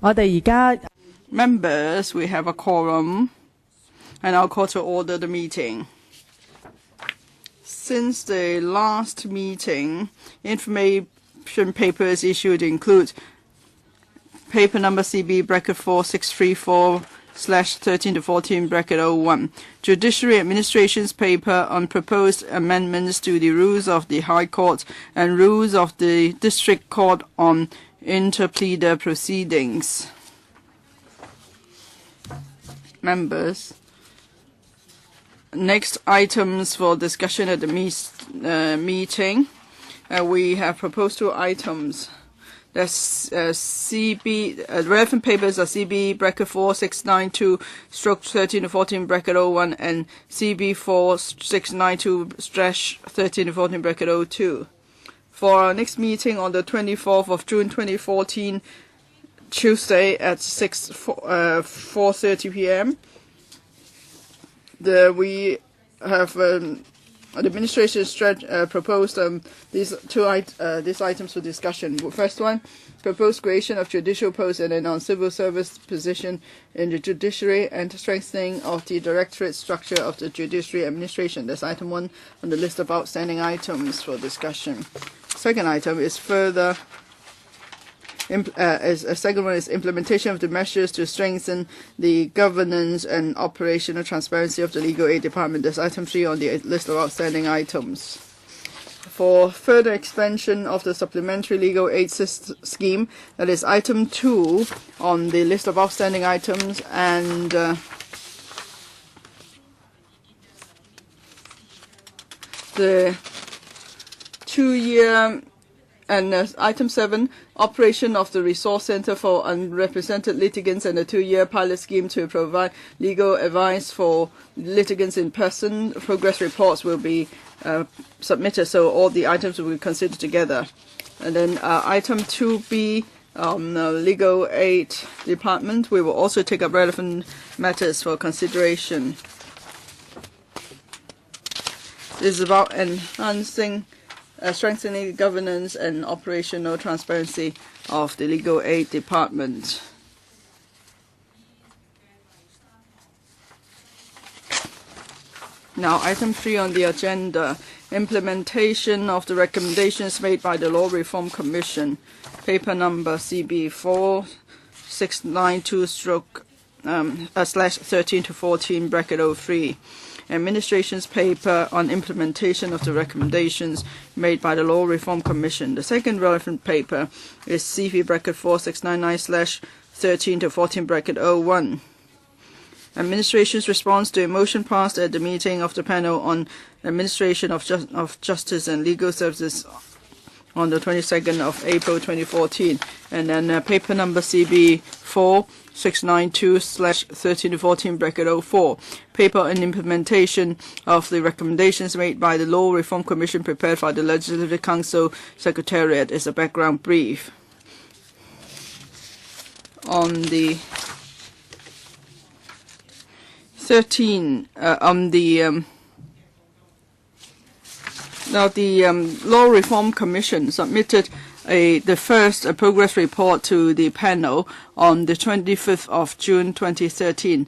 我哋而家 Members, we have a quorum, and I'll call to order the meeting. Since the last meeting, information papers issued include paper number CB bracket 4634/13 to 14 bracket 01, Judiciary Administration's paper on proposed amendments to the rules of the High Court and rules of the District Court on Interpleader proceedings. Members, next items for discussion at the meeting. We have proposed 2 items. That's CB relevant papers are CB bracket 4692/13 to 14 bracket 01 and CB 4692/13 to 14 bracket 02. For our next meeting on the 24th of June 2014, Tuesday at 4:30 p.m. We have the administration proposed these items for discussion. First one, proposed creation of judicial posts and a non-civil service position in the judiciary and strengthening of the directorate structure of the judiciary administration. That's item 1 on the list of outstanding items for discussion. Second item is further. Second one is implementation of the measures to strengthen the governance and operational transparency of the Legal Aid Department. That's item 3 on the list of outstanding items. For further expansion of the supplementary legal aid scheme, that is item 2 on the list of outstanding items, and the 2-year and item 7, operation of the Resource Center for Unrepresented Litigants and a 2-year pilot scheme to provide legal advice for litigants in person. Progress reports will be submitted, so all the items will be considered together. And then item 2B, Legal Aid Department, we will also take up relevant matters for consideration. This is about enhancing strengthening governance and operational transparency of the Legal Aid Department. Now, item 3 on the agenda, implementation of the recommendations made by the Law Reform Commission, paper number CB 4692/13 to 14 bracket 03. Administration's paper on implementation of the recommendations made by the Law Reform Commission. The second relevant paper is CV bracket 4699/13 to 14 bracket 01. Administration's response to a motion passed at the meeting of the panel on administration of justice and legal services on the 22nd of April 2014. And then paper number CB 4692/13 to 14 bracket 04, paper on implementation of the recommendations made by the Law Reform Commission prepared by the Legislative Council Secretariat is a background brief. On the 13, now the Law Reform Commission submitted the first progress report to the panel on the 25th of June 2013.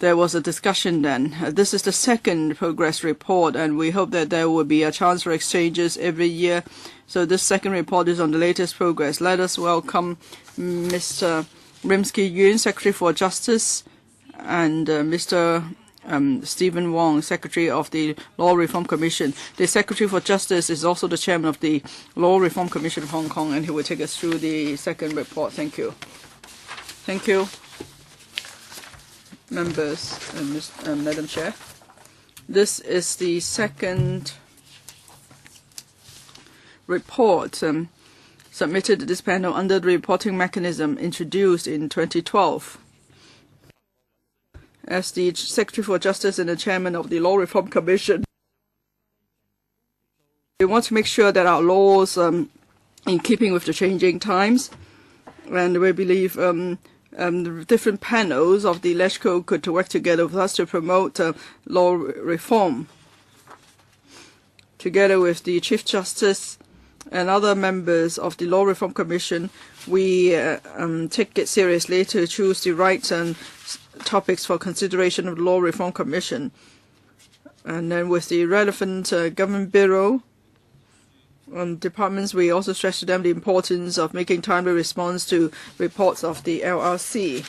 There was a discussion then. This is the second progress report, and we hope that there will be a chance for exchanges every year. So this second report is on the latest progress. Let us welcome Mr. Rimsky-Yuen, Secretary for Justice, and Mr. Stephen Wong, Secretary of the Law Reform Commission. The Secretary for Justice is also the Chairman of the Law Reform Commission of Hong Kong, and he will take us through the second report. Thank you. Thank you, members and Madam Chair. This is the second report submitted to this panel under the reporting mechanism introduced in 2012. As the Secretary for Justice and the Chairman of the Law Reform Commission, we want to make sure that our laws in keeping with the changing times, and we believe the different panels of the LegCo could work together with us to promote law reform. Together with the Chief Justice and other members of the Law Reform Commission, we take it seriously to choose the right topics for consideration of the Law Reform Commission. And then with the relevant government bureau departments, we also stress to them the importance of making timely response to reports of the LRC.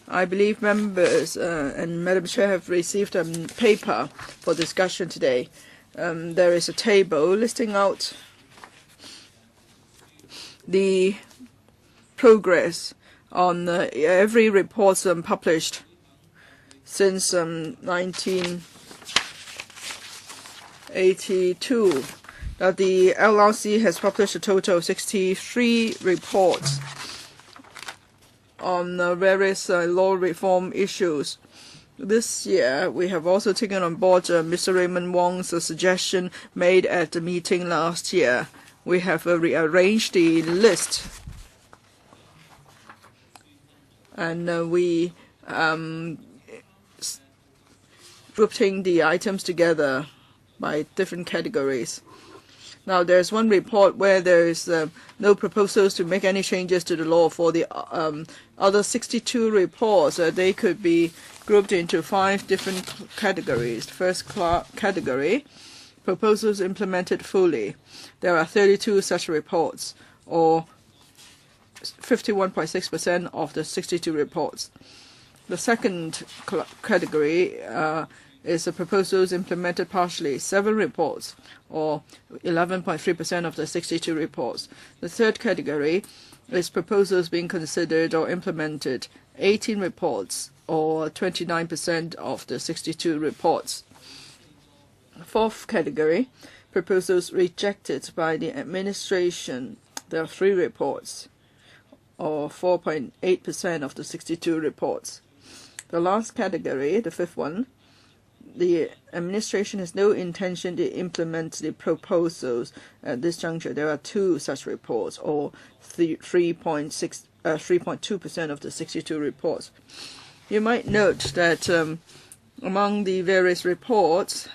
I believe members and Madam Chair have received a paper for discussion today. There is a table listing out the progress on every report published since 1982. Now, the LRC has published a total of 63 reports on various law reform issues. This year, we have also taken on board Mr. Raymond Wong's suggestion made at the meeting last year. We have rearranged the list, and we grouping the items together by different categories. Now, there's one report where there is no proposals to make any changes to the law. For the other 62 reports, they could be grouped into 5 different categories. The first category, proposals implemented fully. There are 32 such reports, or 51.6% of the 62 reports. The second category is the proposals implemented partially, 7 reports, or 11.3% of the 62 reports. The third category is proposals being considered or implemented, 18 reports, or 29% of the 62 reports. Fourth category, proposals rejected by the administration. There are 3 reports, or 4.8% of the 62 reports. The last category, the fifth one, the administration has no intention to implement the proposals at this juncture. There are 2 such reports, or 3.2% of the 62 reports. You might note that among the various reports,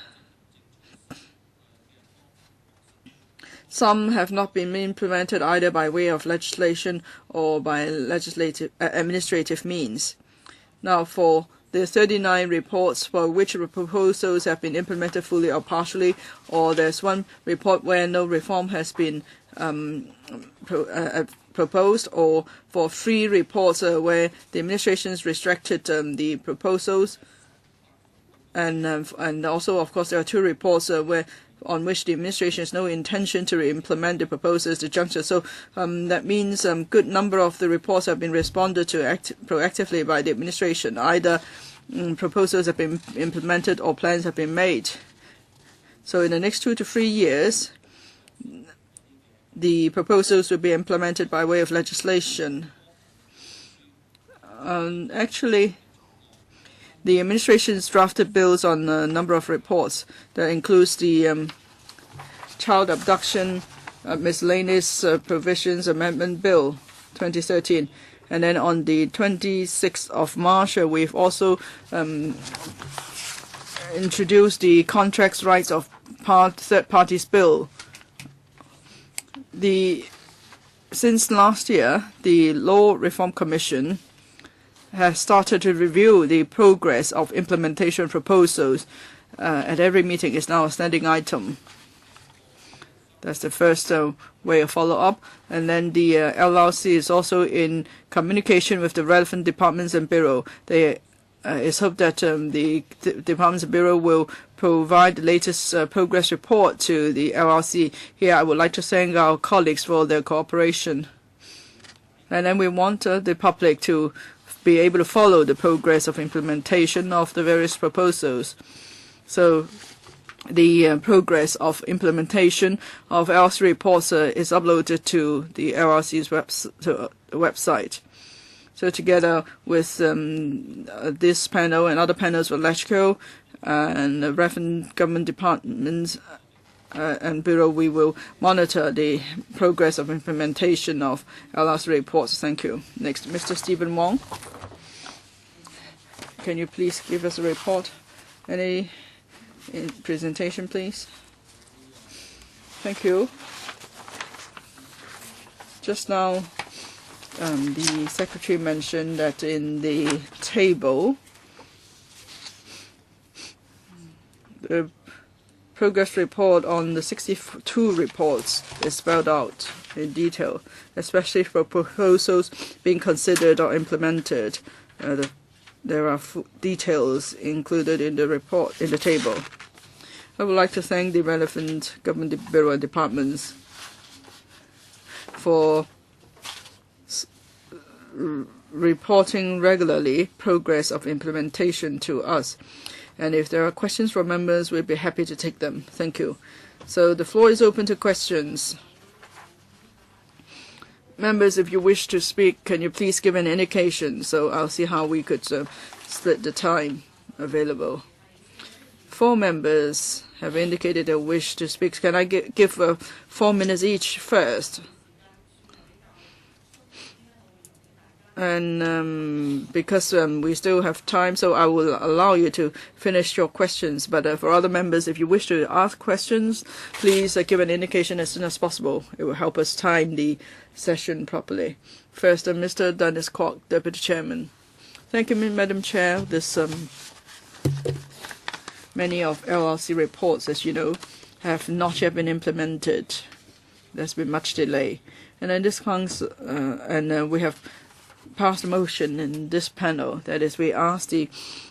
some have not been implemented either by way of legislation or by administrative means. Now, for the 39 reports for which the proposals have been implemented fully or partially, or there's one report where no reform has been proposed, or for 3 reports where the administration has restricted the proposals, and also, of course, there are 2 reports on which the administration has no intention to implement the proposals at the juncture. So that means a good number of the reports have been responded to proactively by the administration. Either proposals have been implemented or plans have been made. So in the next 2 to 3 years, the proposals will be implemented by way of legislation. Actually, the administration's drafted bills on a number of reports. That includes the Child Abduction Miscellaneous Provisions Amendment Bill 2013. And then on the 26th of March, we've also introduced the Contracts Rights of Third Parties Bill. Since last year, the Law Reform Commission has started to review the progress of implementation proposals. At every meeting is now a standing item. That's the first way of follow-up. And then the LRC is also in communication with the relevant departments and bureau. It's hoped that the departments and bureau will provide the latest progress report to the LRC. Here, I would like to thank our colleagues for their cooperation. And then we want the public to be able to follow the progress of implementation of the various proposals. So the progress of implementation of LRC reports is uploaded to the LRC's website. So together with this panel and other panels with LegCo and the relevant government departments and bureau, we will monitor the progress of implementation of LRC reports. Thank you. Next, Mr. Stephen Wong. Can you please give us a report? Any presentation, please? Thank you. Just now, The Secretary mentioned that in the table, the progress report on the 62 reports is spelled out in detail, especially for proposals being considered or implemented. There are details included in the report, in the table. I would like to thank the relevant government bureau and departments for reporting regularly progress of implementation to us. And if there are questions from members, we'll be happy to take them. Thank you. So the floor is open to questions. Members, if you wish to speak, can you please give an indication? So I'll see how we could split the time available. 4 members have indicated a wish to speak. Can I give 4 minutes each first? And because we still have time, so I will allow you to finish your questions. But for other members, if you wish to ask questions, please give an indication as soon as possible. It will help us time the session properly. First, Mr. Dennis Kwok, Deputy Chairman. Thank you, Madam Chair. This many of LRC reports, as you know, have not yet been implemented. There's been much delay, and in this we have passed a motion in this panel. That is, we ask the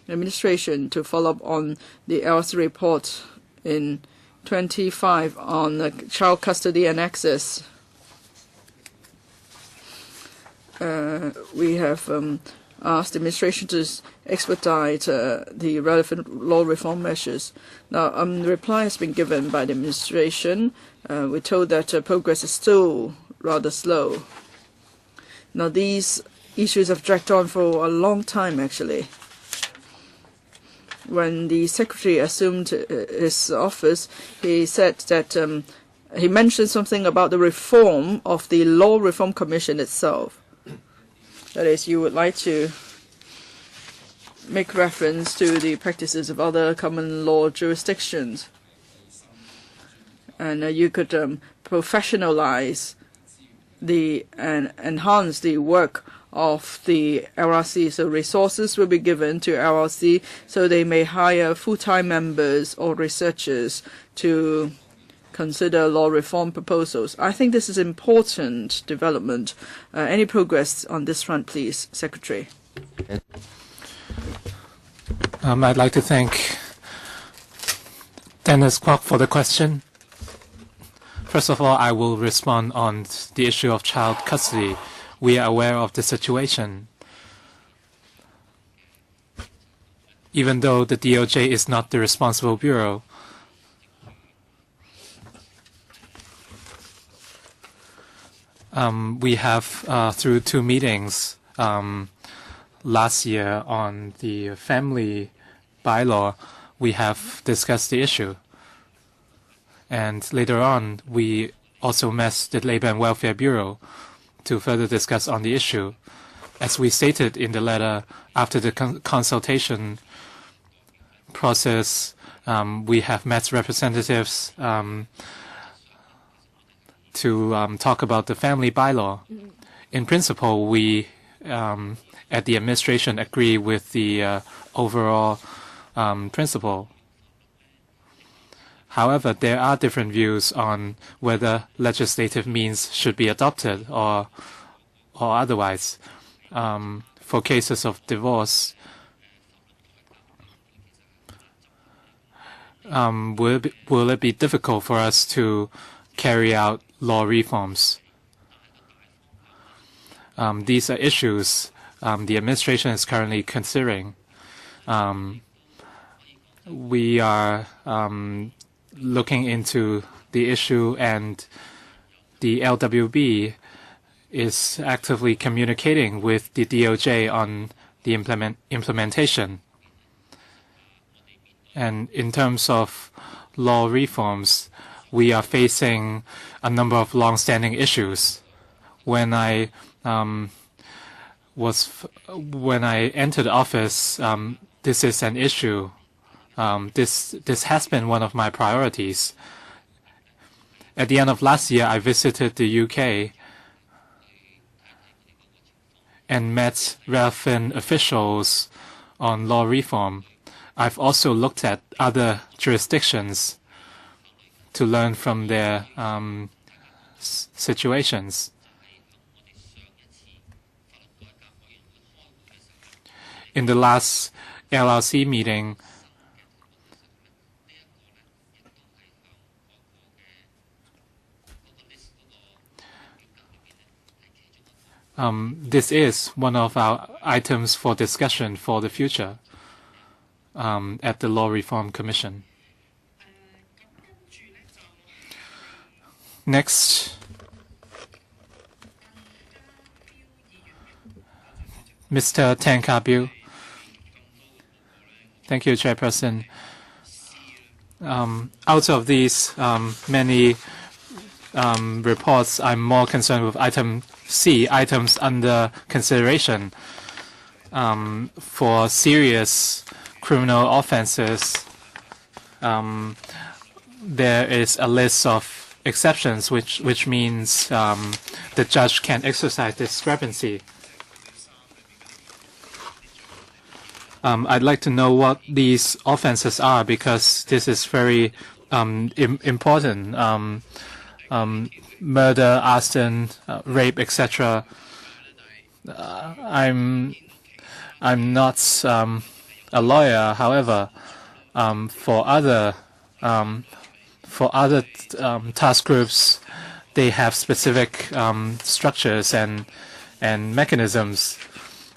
administration to follow up on the LRC report in 25 on child custody and access. We have asked the administration to expedite the relevant law reform measures. Now, the reply has been given by the administration. We're told that progress is still rather slow. Now, these issues have dragged on for a long time, actually. When the Secretary assumed his office, he said that he mentioned something about the reform of the Law Reform Commission itself. That is, you would like to make reference to the practices of other common law jurisdictions. And you could professionalize and enhance the work of the LRC. So resources will be given to LRC so they may hire full-time members or researchers to consider law reform proposals. I think this is important development. Any progress on this front, please, Secretary? I'd like to thank Dennis Kwok for the question. First of all, I will respond on the issue of child custody. We are aware of the situation. Even though the DOJ is not the responsible bureau, we have, through 2 meetings last year on the family bylaw, we have discussed the issue. And later on, we also met the Labor and Welfare Bureau to further discuss on the issue. As we stated in the letter, after the consultation process, we have met representatives to talk about the family bylaw. In principle, we at the administration agree with the overall principle. However, there are different views on whether legislative means should be adopted or otherwise. For cases of divorce, will it be difficult for us to carry out law reforms? These are issues the administration is currently considering. We are looking into the issue, and the LWB is actively communicating with the DOJ on the implementation. And in terms of law reforms, we are facing a number of long-standing issues. When I entered office, this is an issue. This has been one of my priorities. At the end of last year, I visited the UK, and met relevant officials on law reform. I've also looked at other jurisdictions to learn from their situations. In the last LRC meeting, this is one of our items for discussion for the future at the Law Reform Commission. Next, Mr. Tang Ka-biu. Thank you, Chairperson. Out of these many reports, I'm more concerned with item C, items under consideration. For serious criminal offenses, there is a list of exceptions, which means the judge can exercise discrepancy. I'd like to know what these offenses are, because this is very important. Murder, arson, rape, etc. I'm not a lawyer. However, for other task groups, they have specific structures and mechanisms.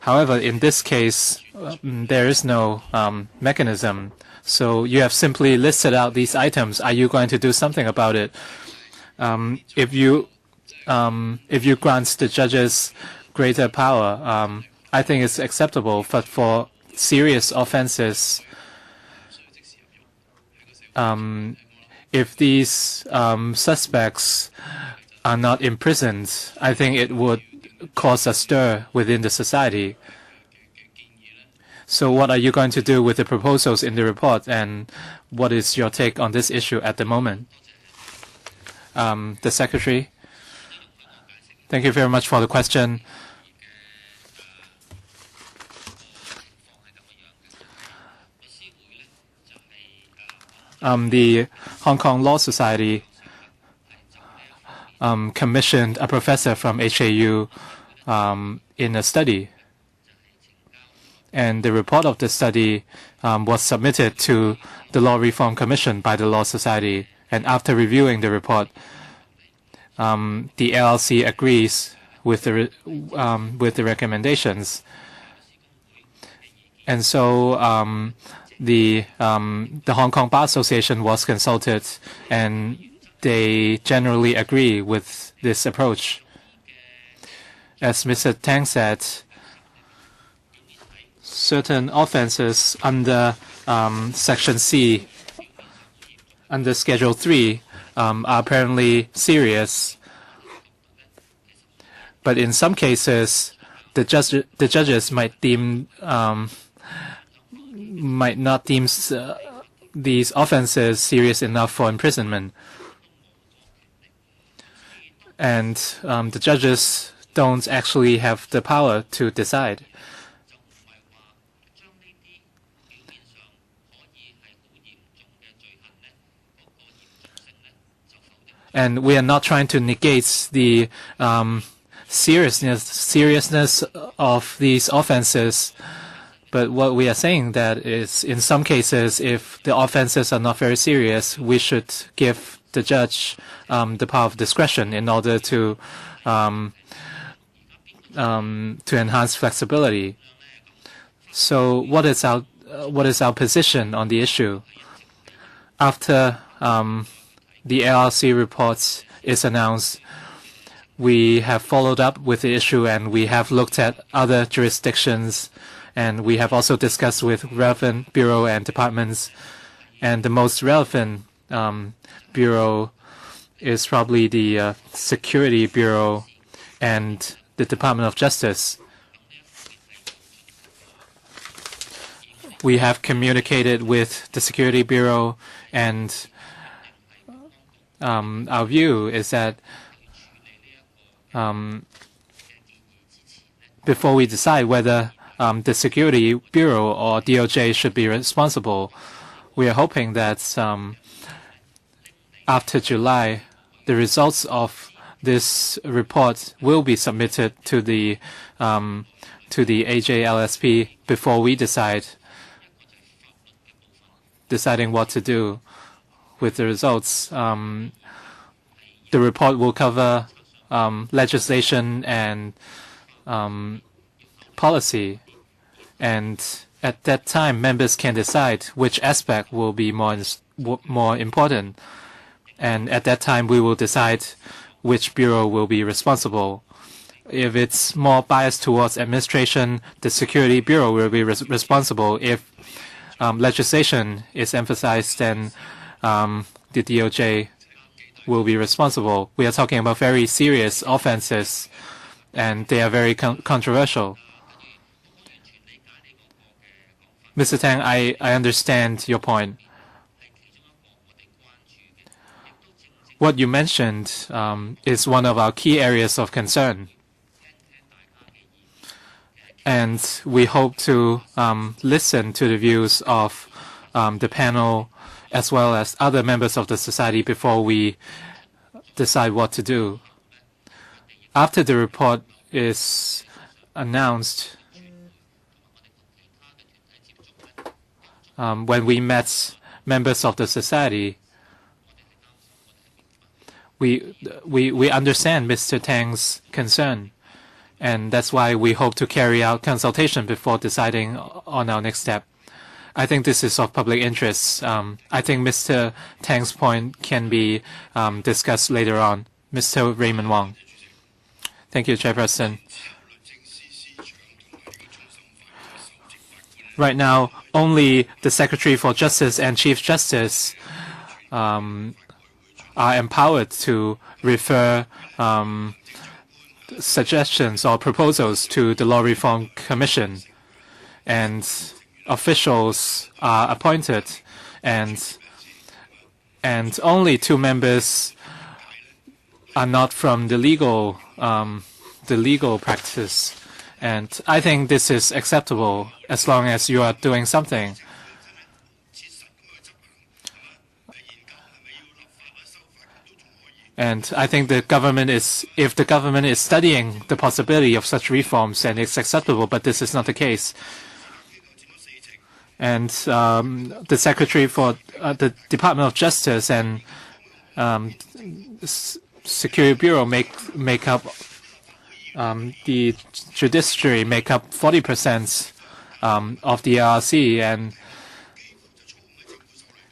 However, in this case, there is no mechanism. So you have simply listed out these items. Are you going to do something about it? If you grant the judges greater power, I think it's acceptable. But for serious offenses, if these suspects are not imprisoned, I think it would cause a stir within the society. So what are you going to do with the proposals in the report, and what is your take on this issue at the moment? The Secretary. Thank you very much for the question. The Hong Kong Law Society commissioned a professor from HAU in a study. And the report of the study was submitted to the Law Reform Commission by the Law Society. And after reviewing the report, the LLC agrees with the recommendations. And so the Hong Kong Bar Association was consulted, and they generally agree with this approach. As Mr. Tang said, certain offenses under Section C, under Schedule 3, are apparently serious. But in some cases, the judges might not deem these offenses serious enough for imprisonment. And the judges don't actually have the power to decide. And we are not trying to negate the seriousness of these offenses. But what we are saying that is, in some cases, if the offenses are not very serious, we should give the judge the power of discretion in order to enhance flexibility. So, what is our position on the issue? After the LRC report is announced, we have followed up with the issue, and we have looked at other jurisdictions, and we have also discussed with relevant bureau and departments. And the most relevant bureau is probably the Security Bureau and the Department of Justice. We have communicated with the Security Bureau, and our view is that before we decide whether the Security Bureau or DOJ should be responsible. We are hoping that after July, the results of this report will be submitted to the AJLSP before we deciding what to do with the results. The report will cover legislation and policy, and at that time, members can decide which aspect will be more important. And at that time, we will decide which bureau will be responsible. If it's more biased towards administration, the Security Bureau will be responsible. If legislation is emphasized, then the DOJ will be responsible. We are talking about very serious offenses, and they are very controversial. Mr. Tang, I understand your point. What you mentioned is one of our key areas of concern. And we hope to listen to the views of the panel as well as other members of the society before we decide what to do. After the report is announced, when we met members of the society, we understand Mr. Tang's concern, and that's why we hope to carry out consultation before deciding on our next step. I think this is of public interest. I think Mr. Tang's point can be discussed later on. Mr. Raymond Wong. Thank you, Chairperson. Right now, only the Secretary for Justice and Chief Justice are empowered to refer suggestions or proposals to the Law Reform Commission, and officials are appointed, and only 2 members are not from the legal practice. And I think this is acceptable as long as you are doing something. And I think the government if the government is studying the possibility of such reforms, then it's acceptable, but this is not the case. And the Secretary for the Department of Justice and Security Bureau make up the Judiciary make up 40% of the LRC,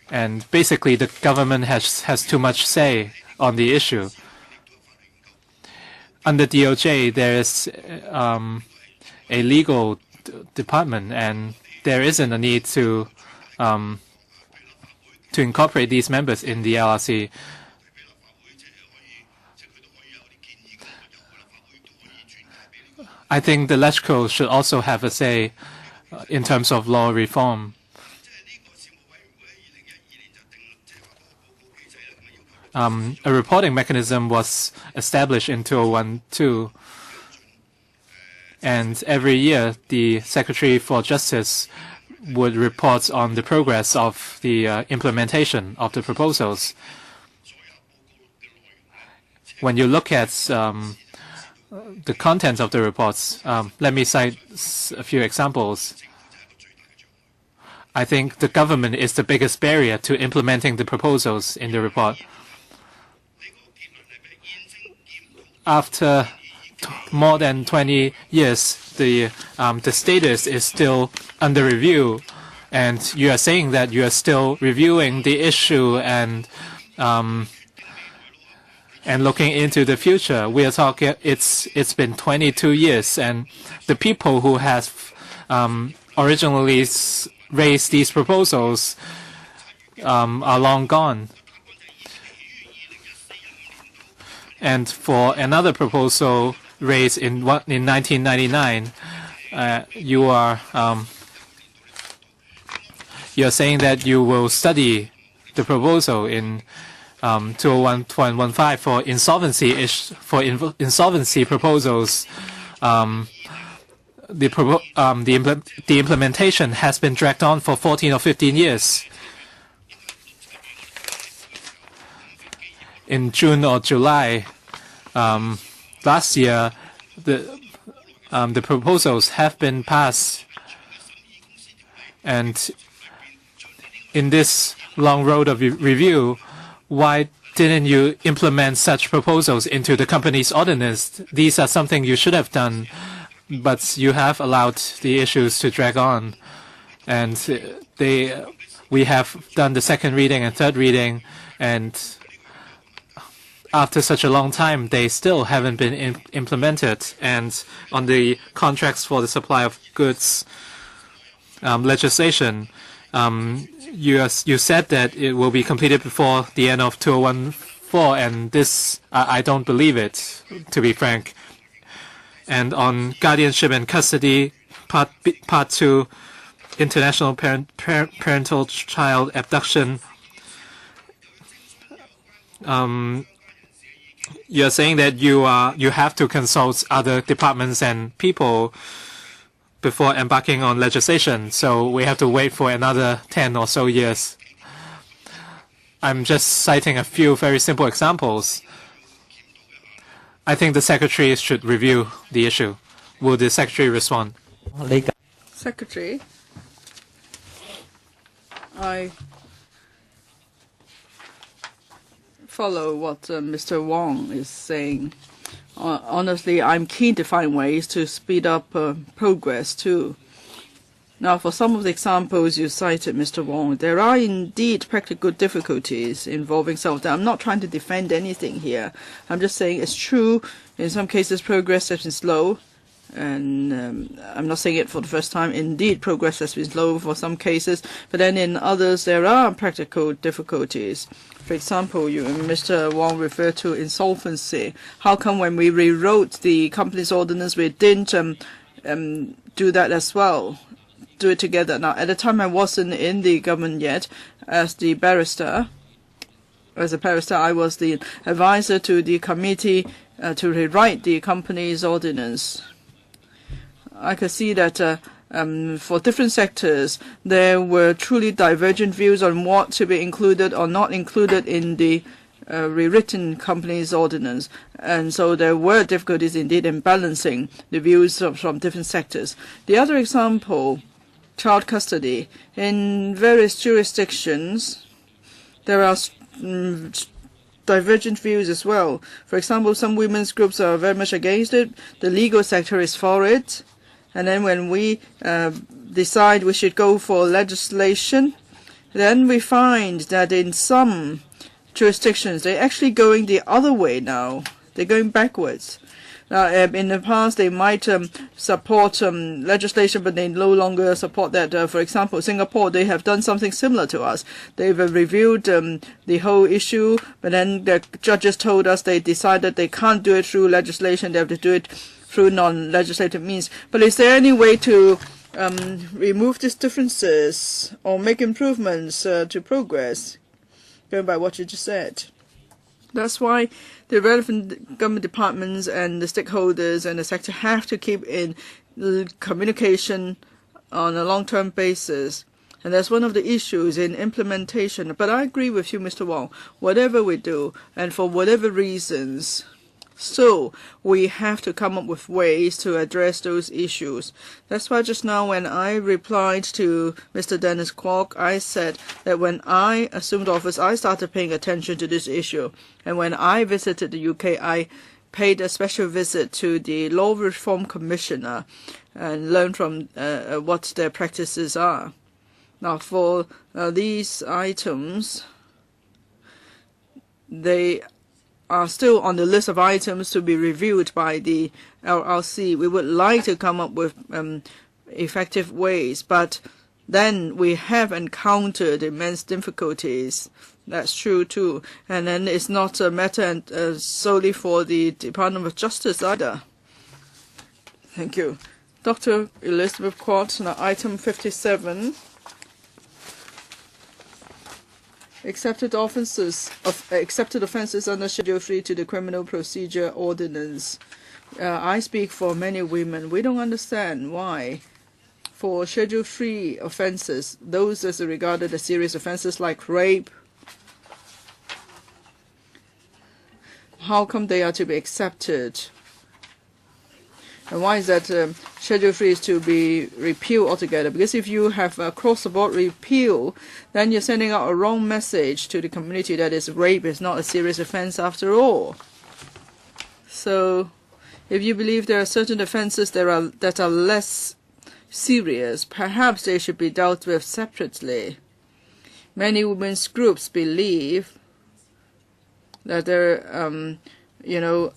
and basically the government has too much say on the issue. Under DOJ, there is a legal department, and there isn't a need to incorporate these members in the LRC. I think the LegCo should also have a say in terms of law reform. A reporting mechanism was established in 2012, and every year the Secretary for Justice would report on the progress of the implementation of the proposals. When you look at the contents of the reports, let me cite a few examples. I think the government is the biggest barrier to implementing the proposals in the report. After more than 20 years, the status is still under review, and you are saying that you are still reviewing the issue and looking into the future. We are talking. It's been 22 years, and the people who have originally raised these proposals are long gone. And for another proposal raised in 1999, you're saying that you will study the proposal in 201.15 for insolvency proposals. the implementation has been dragged on for 14 or 15 years. In June or July last year, the proposals have been passed, and in this long road of review, why didn't you implement such proposals into the company's ordinance? These are something you should have done, but you have allowed the issues to drag on. And we have done the second reading and third reading, and after such a long time, they still haven't been implemented. And on the contracts for the supply of goods legislation, you said that it will be completed before the end of 2014, and this, I don't believe it, to be frank. And on guardianship and custody, part 2, international parental child abduction, you're saying that you have to consult other departments and people before embarking on legislation, so we have to wait for another 10 or so years. I'm just citing a few very simple examples. I think the Secretary should review the issue. Will the Secretary respond? Secretary, I follow what Mr. Wong is saying. Honestly, I'm keen to find ways to speed up progress too. Now, for some of the examples you cited, Mr. Wong, there are indeed practical difficulties involving some of them. I'm not trying to defend anything here. I'm just saying it's true. In some cases, progress has been slow. And I'm not saying it for the first time. Indeed, progress has been slow for some cases. But then in others, there are practical difficulties. For example, Mr. Wong referred to insolvency. How come when we rewrote the company's ordinance, we didn't do that as well, do it together? Now, at the time, I wasn't in the government yet. As a barrister, I was the advisor to the committee to rewrite the company's ordinance. I could see that for different sectors, there were truly divergent views on what to be included or not included in the rewritten company's ordinance. And so there were difficulties indeed in balancing the views from different sectors. The other example, child custody. In various jurisdictions, there are divergent views as well. For example, some women's groups are very much against it. The legal sector is for it. And then when we decide we should go for legislation, then we find that in some jurisdictions, they're actually going the other way now. They're going backwards. In the past, they might support legislation, but they no longer support that. For example, Singapore, they have done something similar to us. They've reviewed the whole issue, but then the judges told us they decided they can't do it through legislation. They have to do it through non-legislative means. But is there any way to remove these differences or make improvements to progress, going by what you just said? That's why the relevant government departments and the stakeholders and the sector have to keep in communication on a long-term basis. And that's one of the issues in implementation. But I agree with you, Mr. Wong. Whatever we do, and for whatever reasons, so we have to come up with ways to address those issues. That's why just now when I replied to Mr. Dennis Kwok, I said that when I assumed office, I started paying attention to this issue. And when I visited the UK, I paid a special visit to the Law Reform Commissioner and learned from what their practices are. Now, for these items, they are still on the list of items to be reviewed by the LRC. We would like to come up with effective ways, but then we have encountered immense difficulties. That's true too. And then it's not a matter solely for the Department of Justice either. Thank you. Dr. Elizabeth Quat, now item 57. Accepted offences under Schedule 3 to the Criminal Procedure Ordinance. I speak for many women. We don't understand why for Schedule 3 offenses, those as regarded as serious offenses like rape, how come they are to be accepted? And why is that Schedule 3 is to be repealed altogether? Because if you have a cross-the-board repeal, then you're sending out a wrong message to the community that rape is not a serious offense after all. So if you believe there are certain offenses that are less serious, perhaps they should be dealt with separately. Many women's groups believe that there are,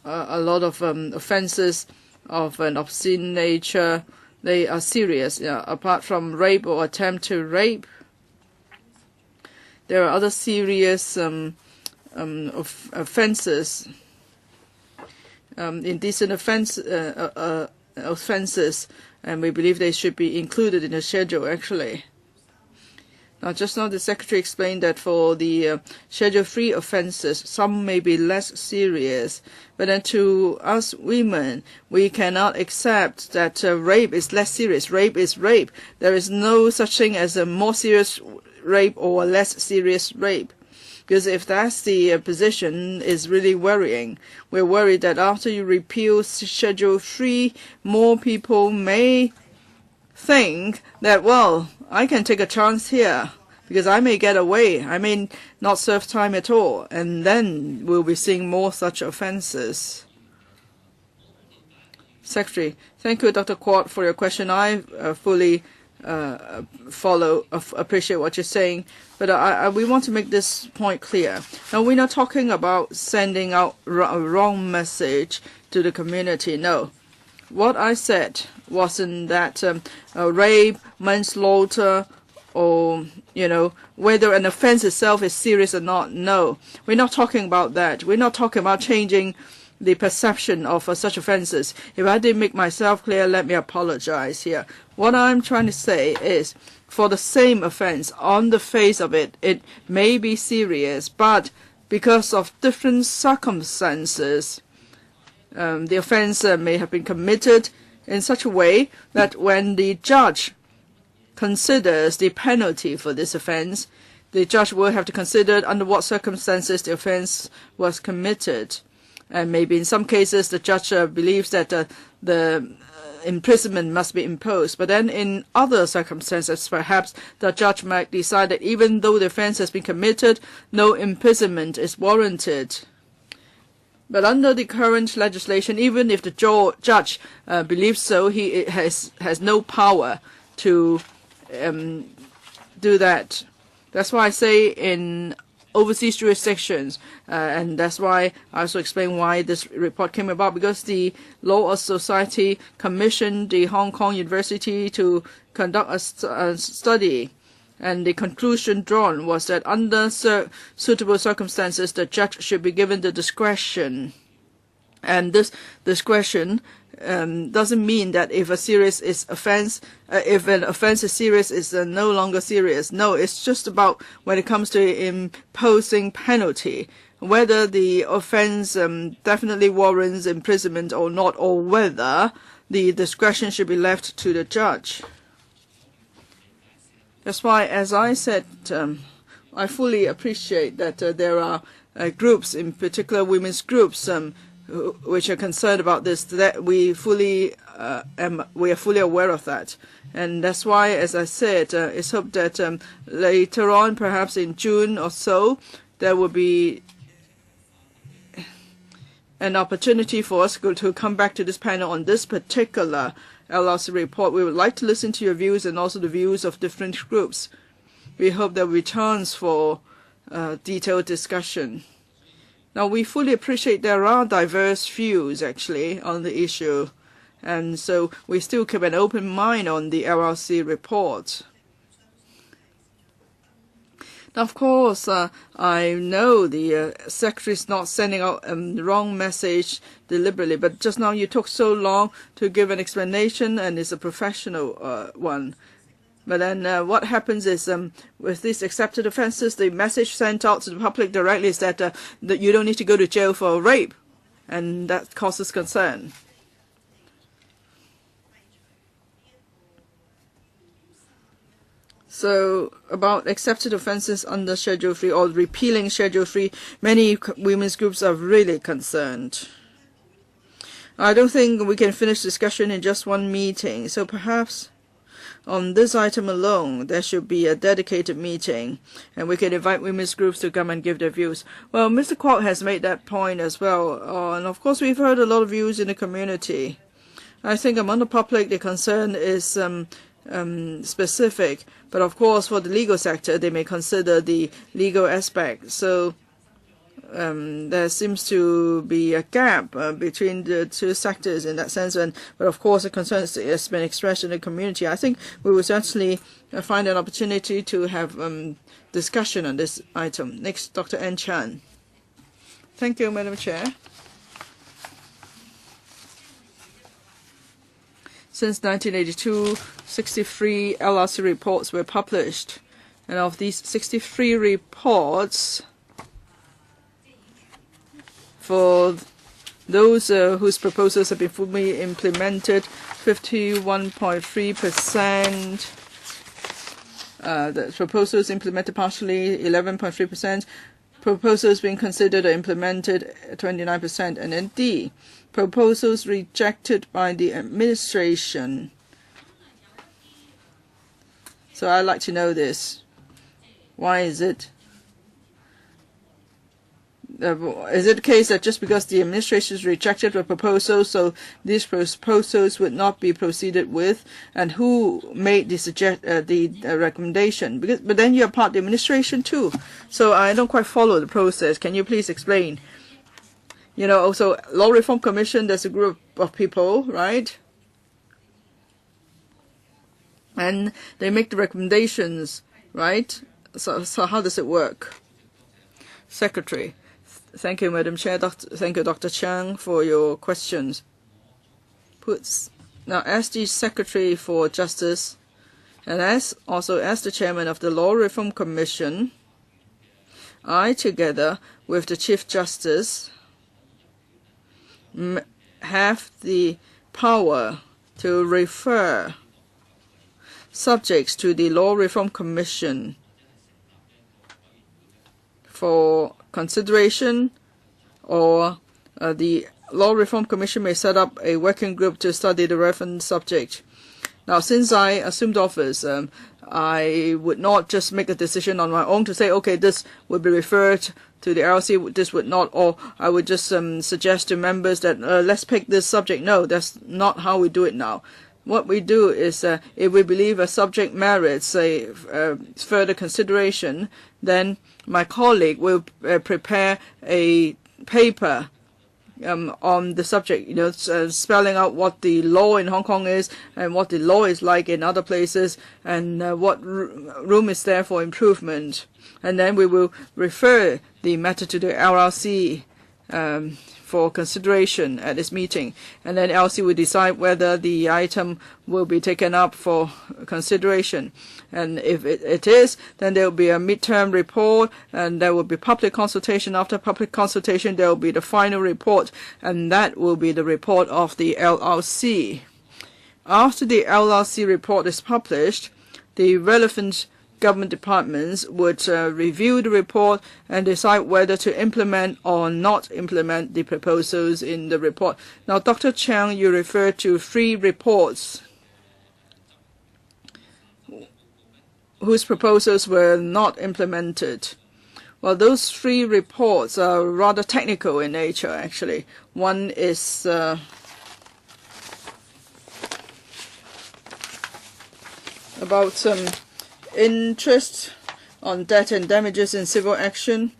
a lot of offenses of an obscene nature. They are serious. Apart from rape or attempt to rape, there are other serious offenses, indecent offenses, and we believe they should be included in the schedule, actually. Now, just now the Secretary explained that for the Schedule 3 offenses, some may be less serious, but then to us women, we cannot accept that rape is less serious. Rape is rape. There is no such thing as a more serious rape or a less serious rape. Because if that's the position, is really worrying. We're worried that after you repeal Schedule 3, more people may think that, well, I can take a chance here because I may get away. I may not serve time at all. And then we'll be seeing more such offenses. Secretary, thank you, Dr. Quart, for your question. I fully appreciate what you're saying, but we want to make this point clear. Now, we're not talking about sending out a wrong message to the community. No. What I said wasn't that rape, manslaughter, or, whether an offense itself is serious or not. No. We're not talking about that. We're not talking about changing the perception of such offenses. If I didn't make myself clear, let me apologize here. What I'm trying to say is, for the same offense, on the face of it, it may be serious, but because of different circumstances, the offense may have been committed in such a way that when the judge considers the penalty for this offense, the judge will have to consider under what circumstances the offense was committed. And maybe in some cases the judge believes that the imprisonment must be imposed. But then in other circumstances, perhaps the judge might decide that even though the offense has been committed, no imprisonment is warranted. But under the current legislation, even if the judge believes so, he has no power to do that. That's why I say in overseas jurisdictions, and that's why I also explain why this report came about, because the Law of Society commissioned the Hong Kong University to conduct a study, and the conclusion drawn was that under suitable circumstances, the judge should be given the discretion. And this discretion doesn't mean that if an offense is serious, it's no longer serious. No, it's just about when it comes to imposing penalty, whether the offense definitely warrants imprisonment or not, or whether the discretion should be left to the judge. That's why, as I said, I fully appreciate that there are groups, in particular women's groups, which are concerned about this, that we are fully aware of that. And that's why, as I said, it's hoped that later on, perhaps in June or so, there will be an opportunity for us to come back to this panel on this particular LRC report. We would like to listen to your views and also the views of different groups. We hope there will be chance for detailed discussion. Now, we fully appreciate there are diverse views, actually, on the issue, and so we still keep an open mind on the LRC report. Now, of course, I know the Secretary is not sending out the wrong message deliberately, but just now you took so long to give an explanation, and it's a professional one. But then what happens is with these accepted offenses, the message sent out to the public directly is that you don't need to go to jail for rape, and that causes concern. So about accepted offences under Schedule 3 or repealing Schedule 3, many women's groups are really concerned. I don't think we can finish discussion in just one meeting, so perhaps on this item alone there should be a dedicated meeting and we can invite women's groups to come and give their views. Well, Mr. Kwok has made that point as well, and of course we've heard a lot of views in the community. I think among the public the concern is specific, but of course for the legal sector they may consider the legal aspect. So there seems to be a gap between the two sectors in that sense, but of course the concern has been expressed in the community. I think we will certainly find an opportunity to have discussion on this item. Next, Dr. N. Chan. Thank you, Madam Chair. Since 1982, 63 LRC reports were published, and of these 63 reports, for those whose proposals have been fully implemented, 51.3%. The proposals implemented partially, 11.3%. Proposals being considered or implemented, 29%. And then D, proposals rejected by the administration. So I'd like to know this. Why is it? Is it the case that just because the administration has rejected the proposals, so these proposals would not be proceeded with? And who made the recommendation? But then you're part of the administration too. So I don't quite follow the process. Can you please explain? You know, also Law Reform Commission, there's a group of people, right? And they make the recommendations, right? So how does it work? Secretary. Thank you, Madam Chair. Thank you, Dr. Chang, for your questions. Now, as the Secretary for Justice and also as the Chairman of the Law Reform Commission, I, together with the Chief Justice, have the power to refer subjects to the Law Reform Commission for consideration, or the Law Reform Commission may set up a working group to study the relevant subject. Now, since I assumed office, I would not just make a decision on my own to say, okay, this would be referred to the LRC, this would not, or I would just suggest to members that let's pick this subject. No, that's not how we do it now. What we do is, if we believe a subject merits a further consideration, then my colleague will prepare a paper on the subject, spelling out what the law in Hong Kong is and what the law is like in other places, and what room is there for improvement. And then we will refer the matter to the LRC for consideration at this meeting, and then LRC will decide whether the item will be taken up for consideration. And if it is, then there will be a midterm report, and there will be public consultation. After public consultation, there will be the final report, and that will be the report of the LRC. After the LRC report is published, the relevant government departments would review the report and decide whether to implement or not implement the proposals in the report. Now, Dr. Chang, you referred to 3 reports whose proposals were not implemented. Well, those 3 reports are rather technical in nature, actually. One is about interest on debt and damages in civil action,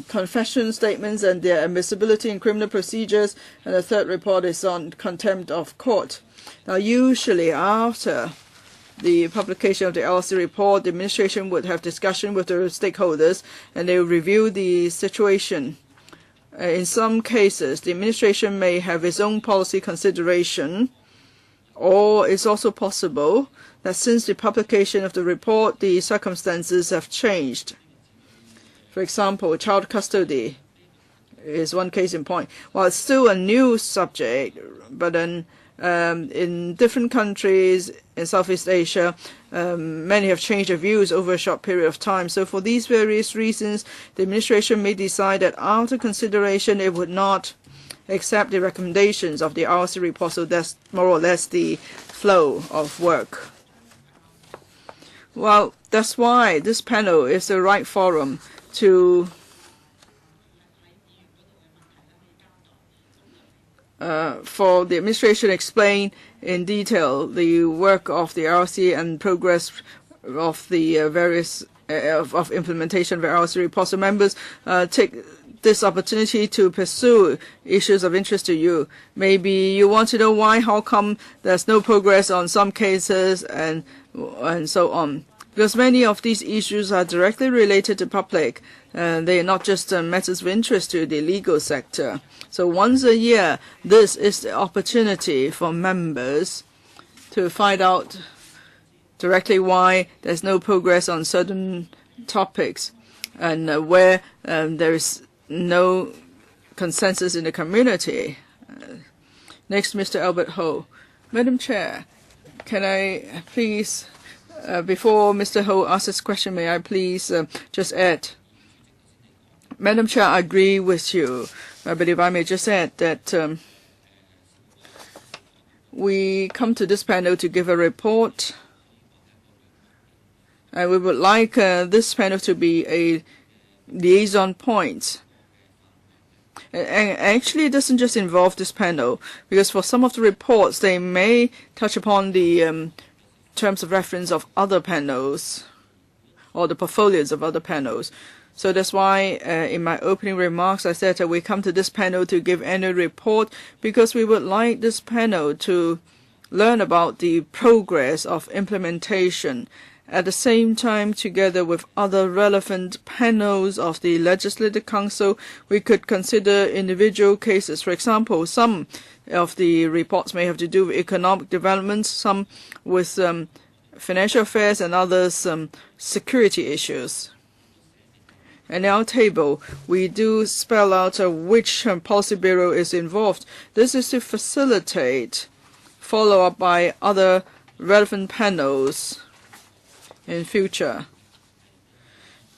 confession statements and their admissibility in criminal procedures, and the 3rd report is on contempt of court. Now, usually after the publication of the LRC report, the administration would have discussion with the stakeholders, and they will review the situation. In some cases, the administration may have its own policy consideration, or it's also possible that since the publication of the report, the circumstances have changed. For example, child custody is one case in point. While it's still a new subject, but then in different countries, in Southeast Asia, many have changed their views over a short period of time. So for these various reasons, the administration may decide that after consideration it would not accept the recommendations of the RC report. So that's more or less the flow of work. Well, that's why this panel is the right forum to for the administration to explain in detail the work of the RC and progress of the various of implementation of the RC report. So members take this opportunity to pursue issues of interest to you. Maybe you want to know why, how come there's no progress on some cases, and so on. Because many of these issues are directly related to public, and they are not just matters of interest to the legal sector. So once a year, this is the opportunity for members to find out directly why there's no progress on certain topics, and where there is no consensus in the community. Next, Mr. Albert Ho. Madam Chair, can I please, before Mr. Ho asks his question, may I please just add? Madam Chair, I agree with you, but if I may just add that we come to this panel to give a report, and we would like this panel to be a liaison point. And actually, it doesn't just involve this panel, because for some of the reports, they may touch upon the terms of reference of other panels or the portfolios of other panels. So that's why in my opening remarks, I said that we come to this panel to give annual report, because we would like this panel to learn about the progress of implementation. At the same time, together with other relevant panels of the Legislative Council, we could consider individual cases. For example, some of the reports may have to do with economic development, some with financial affairs, and others security issues. And in our table, we do spell out which policy bureau is involved. This is to facilitate follow-up by other relevant panels in future.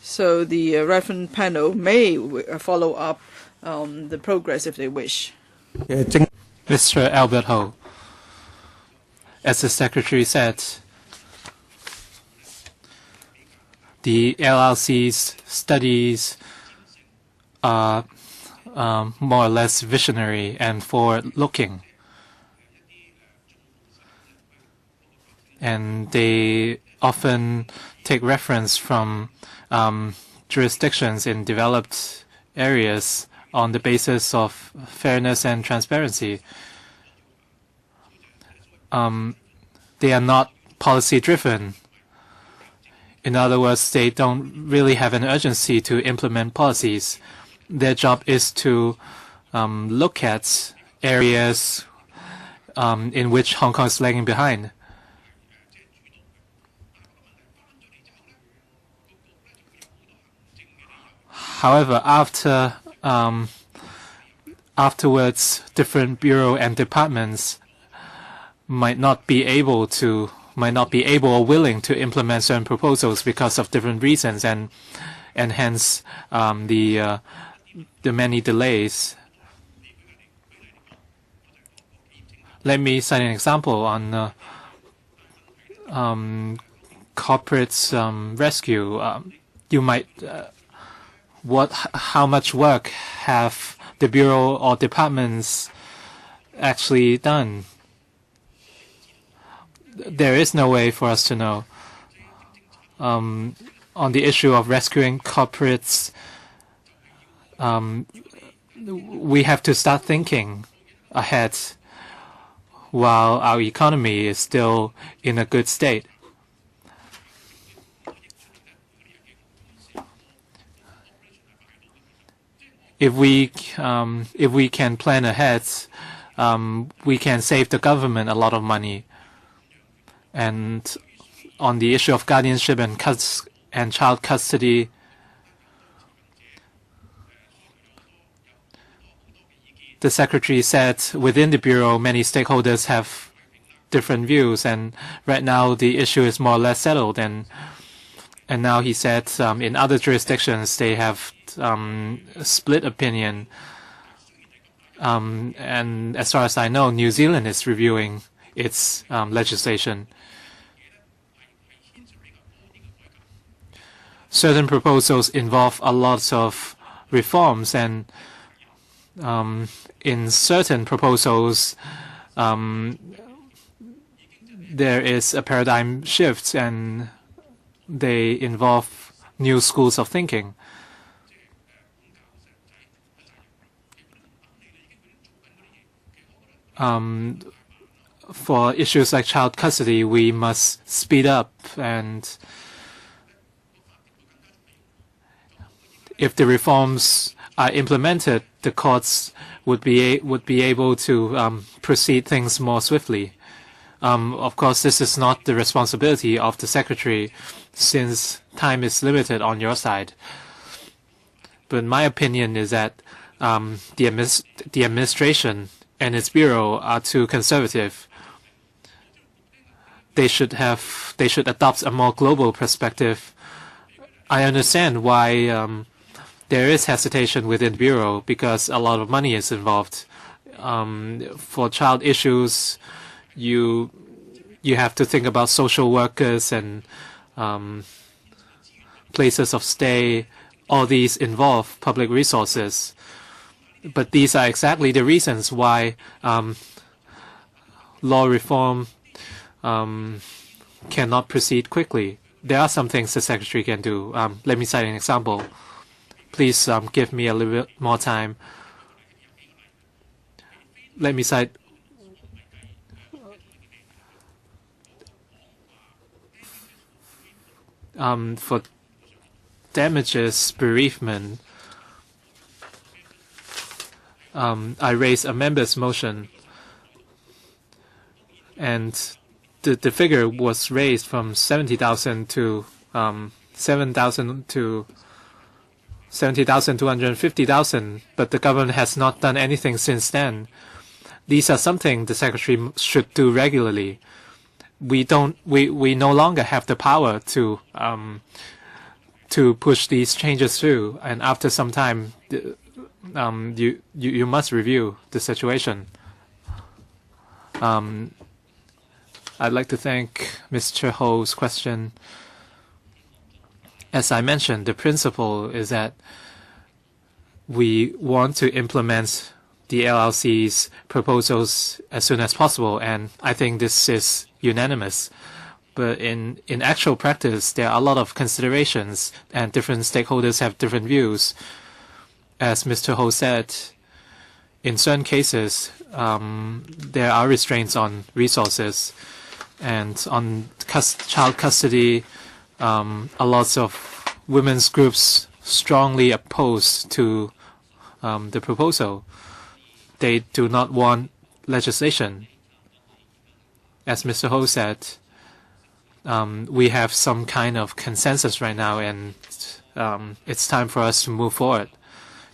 So the relevant panel may follow up the progress if they wish. Mr. Albert Ho, as the Secretary said, the LRC's studies are more or less visionary and forward-looking, and they often take reference from jurisdictions in developed areas on the basis of fairness and transparency. They are not policy-driven. In other words, they don't really have an urgency to implement policies. Their job is to look at areas in which Hong Kong is lagging behind. However, afterwards, different bureau and departments might not be able or willing to implement certain proposals because of different reasons, and hence the many delays. Let me cite an example on corporate rescue. You might how much work have the bureau or departments actually done? There is no way for us to know. On the issue of rescuing corporates, we have to start thinking ahead while our economy is still in a good state. If we can plan ahead, we can save the government a lot of money. And on the issue of guardianship and child custody, the Secretary said within the Bureau, many stakeholders have different views, and right now the issue is more or less settled. And now he said in other jurisdictions they have split opinion. And as far as I know, New Zealand is reviewing its legislation. Certain proposals involve a lot of reforms, and in certain proposals, there is a paradigm shift, and they involve new schools of thinking. For issues like child custody, we must speed up, and if the reforms are implemented, the courts would be able to proceed things more swiftly. Of course, this is not the responsibility of the Secretary, since time is limited on your side. But my opinion is that the administration and its bureau are too conservative. They should adopt a more global perspective. I understand why there is hesitation within the bureau, because a lot of money is involved. For child issues, you have to think about social workers and places of stay. All these involve public resources. But these are exactly the reasons why law reform cannot proceed quickly. There are some things the Secretary can do. Let me cite an example. Please give me a little bit more time. Let me cite for damages bereavement. I raised a member's motion, and the figure was raised from 70,000 to 7,000 to 70,250,000, but the government has not done anything since then. These are something the Secretary should do regularly. We no longer have the power to push these changes through, and after some time, you must review the situation. I'd like to thank Mr. Ho's question. As I mentioned, the principle is that we want to implement the LLC's proposals as soon as possible, and I think this is unanimous. But in actual practice, there are a lot of considerations, and different stakeholders have different views. As Mr. Ho said, in certain cases, there are restraints on resources, and on child custody, a lot of women's groups strongly opposed to the proposal. They do not want legislation. As Mr. Ho said, we have some kind of consensus right now, and it's time for us to move forward.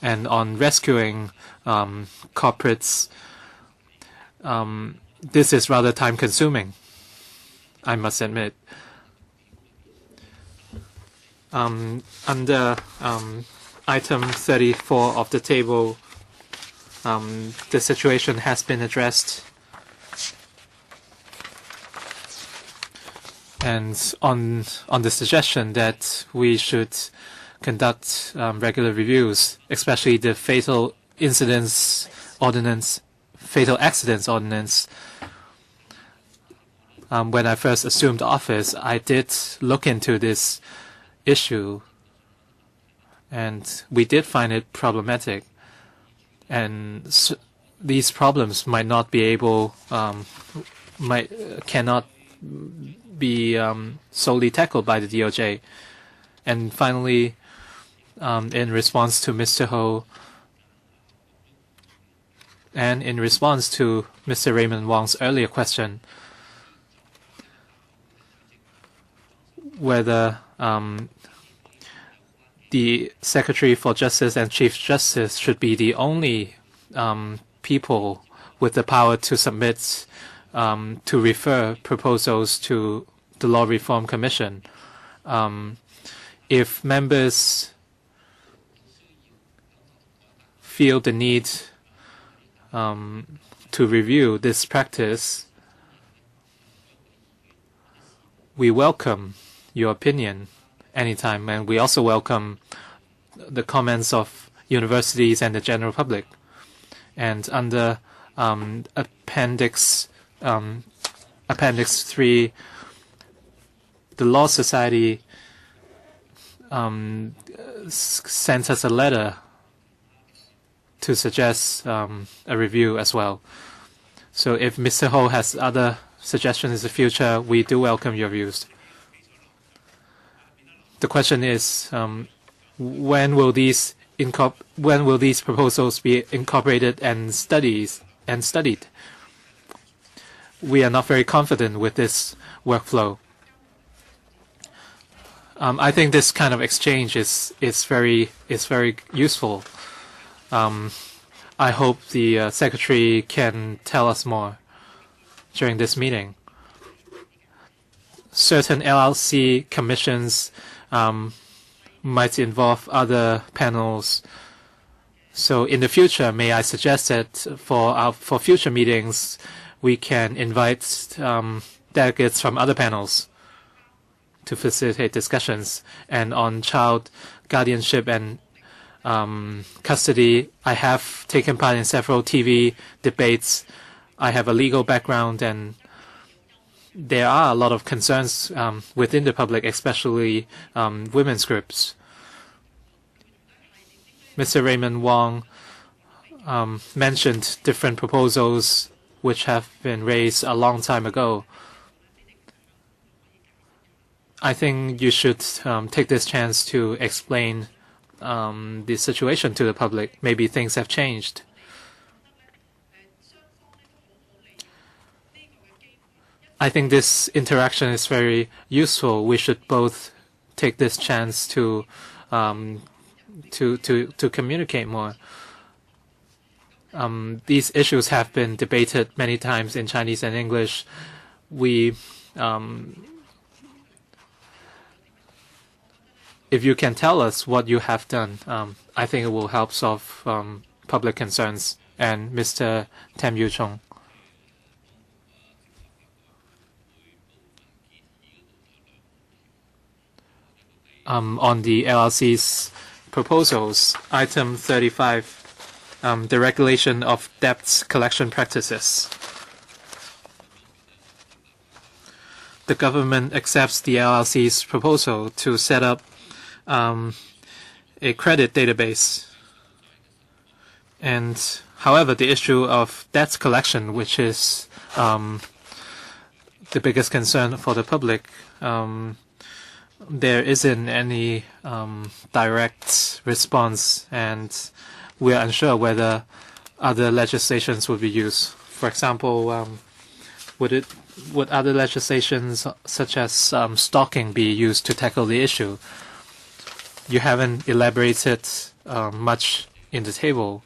And on rescuing corporates, this is rather time-consuming, I must admit. Under item 34 of the table, the situation has been addressed. And on the suggestion that we should conduct regular reviews, especially the fatal accidents ordinance. When I first assumed office, I did look into this issue, and we did find it problematic. And these problems cannot be solely tackled by the DOJ. And finally, in response to Mr. Ho and in response to Mr. Raymond Wong's earlier question, whether the Secretary for Justice and Chief Justice should be the only people with the power to submit to refer proposals to the Law Reform Commission. If members feel the need to review this practice, we welcome your opinion anytime, and we also welcome the comments of universities and the general public. And under Appendix 3, the Law Society sent us a letter to suggest a review as well. So if Mr. Ho has other suggestions in the future, we do welcome your views. The question is, when will these proposals be incorporated and studied? We are not very confident with this workflow. I think this kind of exchange is very useful. I hope the Secretary can tell us more during this meeting. Certain LLC commissions might involve other panels. So in the future, may I suggest that for future meetings, we can invite delegates from other panels to facilitate discussions. And on child guardianship and custody, I have taken part in several TV debates. I have a legal background, and there are a lot of concerns within the public, especially women's groups. Mr. Raymond Wong mentioned different proposals which have been raised a long time ago. I think you should take this chance to explain the situation to the public. Maybe things have changed. I think this interaction is very useful. We should both take this chance to communicate more. These issues have been debated many times in Chinese and English. If you can tell us what you have done, I think it will help solve public concerns. And Mr. Tam Yu Chung. On the LLC's proposals, item 35, the regulation of debt collection practices. The government accepts the LLC's proposal to set up a credit database. And however, the issue of debt collection, which is the biggest concern for the public, there isn't any direct response, and we are unsure whether other legislations would be used. For example, would other legislations such as stalking be used to tackle the issue? You haven't elaborated much in the table.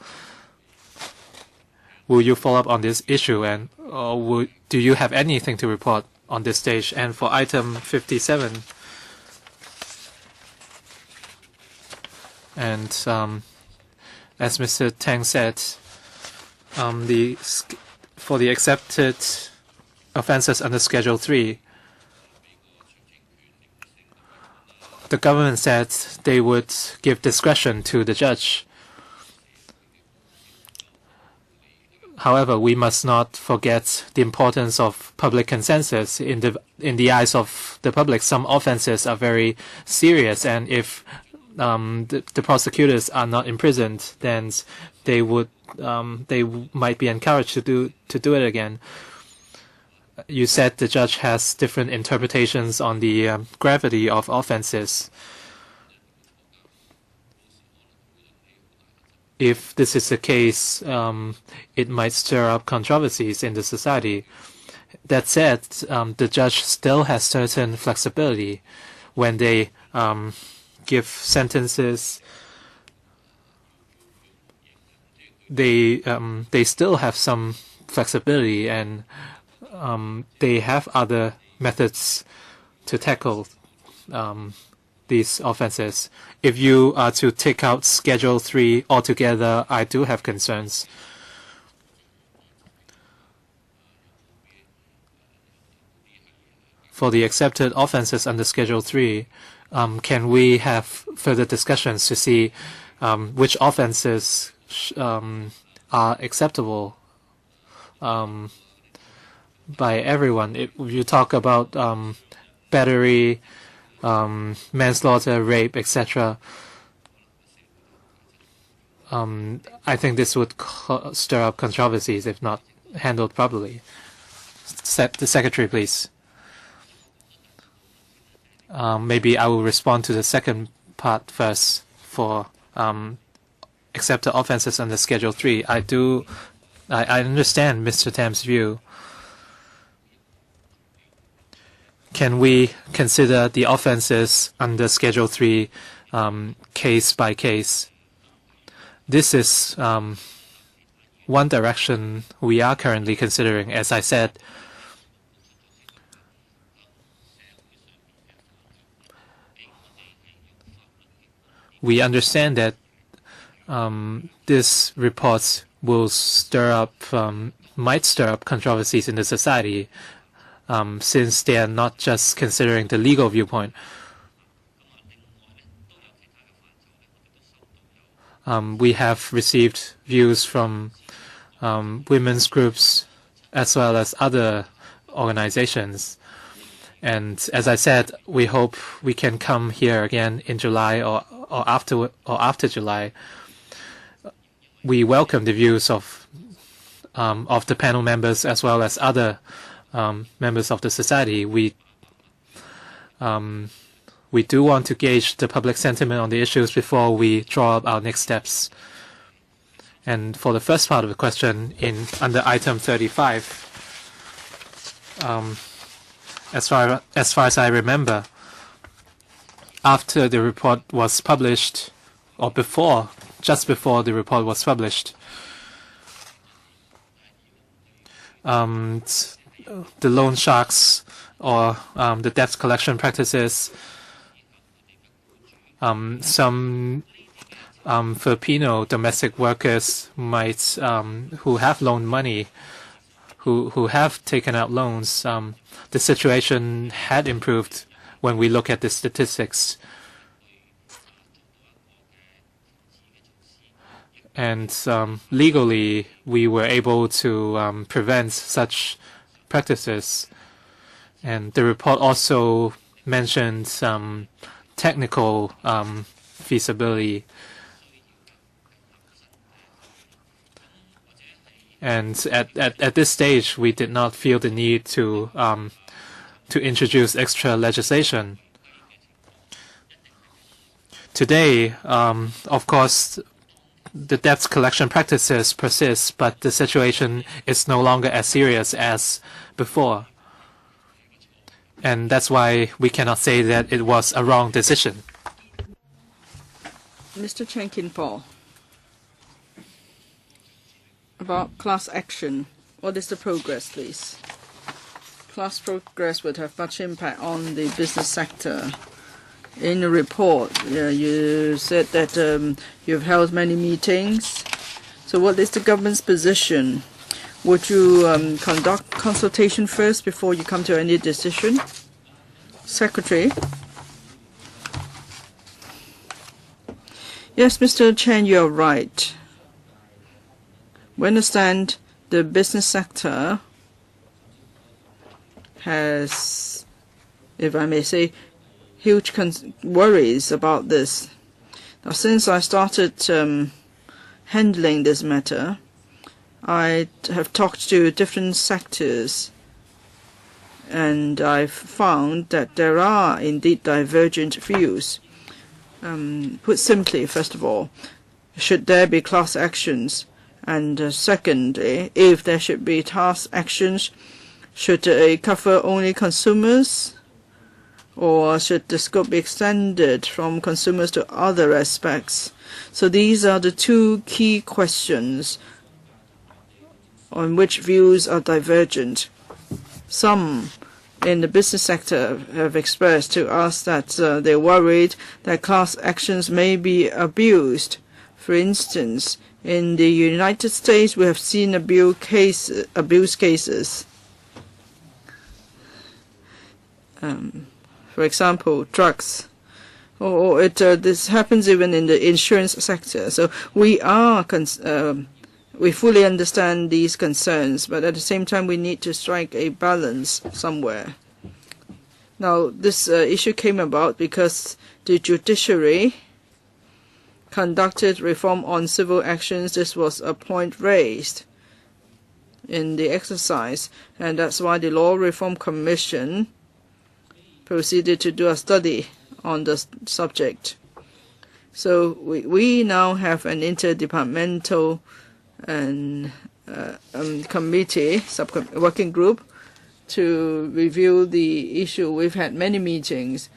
Will you follow up on this issue, and do you have anything to report on this stage? And for item 57, and as Mr. Tang said, for the accepted offences under Schedule 3, the government said they would give discretion to the judge. However, we must not forget the importance of public consensus. In the eyes of the public, some offences are very serious, and if the prosecutors are not imprisoned, then they might be encouraged to do it again. You said the judge has different interpretations on the gravity of offenses. If this is the case, it might stir up controversies in the society. That said, the judge still has certain flexibility when they give sentences. They still have some flexibility, and they have other methods to tackle these offenses. If you are to take out Schedule 3 altogether, I do have concerns. For the accepted offenses under Schedule 3, can we have further discussions to see which offenses are acceptable by everyone? If you talk about battery, manslaughter, rape, etc., I think this would stir up controversies if not handled properly. The Secretary, please. Maybe I will respond to the second part first for accepted offenses under Schedule 3. I understand Mr. Tam's view. Can we consider the offenses under Schedule 3 case by case? This is one direction we are currently considering. As I said, we understand that this report will might stir up controversies in the society, since they are not just considering the legal viewpoint. We have received views from women's groups as well as other organizations. And as I said, we hope we can come here again in July or after July. We welcome the views of the panel members as well as other members of the society. We do want to gauge the public sentiment on the issues before we draw up our next steps. And for the first part of the question, under item 35. As far as I remember, after the report was published, or just before the report was published, the loan sharks or the debt collection practices, some Filipino domestic workers might who have loaned money, who have taken out loans. The situation had improved when we look at the statistics. And legally, we were able to prevent such practices. And the report also mentioned technical feasibility. And at this stage, we did not feel the need to introduce extra legislation. Today, of course, the debt collection practices persist, but the situation is no longer as serious as before. And that's why we cannot say that it was a wrong decision. Mr. Chen Kin-po, about class action, what is the progress, please? Class progress would have much impact on the business sector. In the report, you said that you've held many meetings. So what is the government's position? Would you conduct consultation first before you come to any decision? Secretary? Yes, Mr. Chen, you're right. We understand the business sector has, if I may say, huge worries about this. Now, since I started handling this matter, I have talked to different sectors, and I've found that there are indeed divergent views. Put simply, first of all, should there be class actions? And secondly, if there should be class actions, should it cover only consumers? Or should the scope be extended from consumers to other aspects? So these are the two key questions on which views are divergent. some in the business sector have expressed to us that they're worried that class actions may be abused. For instance, in the United States, we have seen abuse cases. For example, drugs. Or this happens even in the insurance sector. So we fully understand these concerns, but at the same time, we need to strike a balance somewhere. Now, this issue came about because the Judiciary conducted reform on civil actions. This was a point raised in the exercise, and that's why the Law Reform Commission proceeded to do a study on the subject. So we now have an interdepartmental and committee, working group to review the issue. We've had many meetings,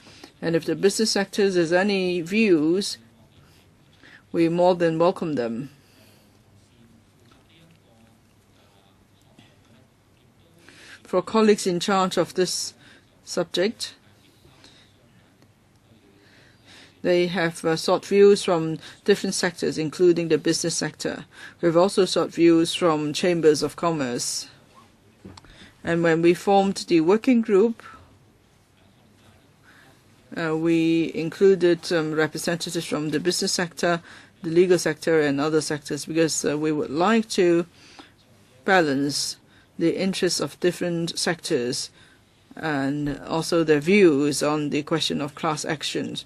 and if the business sector has any views, we more than welcome them. For colleagues in charge of this subject, they have sought views from different sectors, including the business sector. We've also sought views from chambers of commerce. And when we formed the working group, we included representatives from the business sector, the legal sector, and other sectors, because we would like to balance the interests of different sectors and also their views on the question of class actions.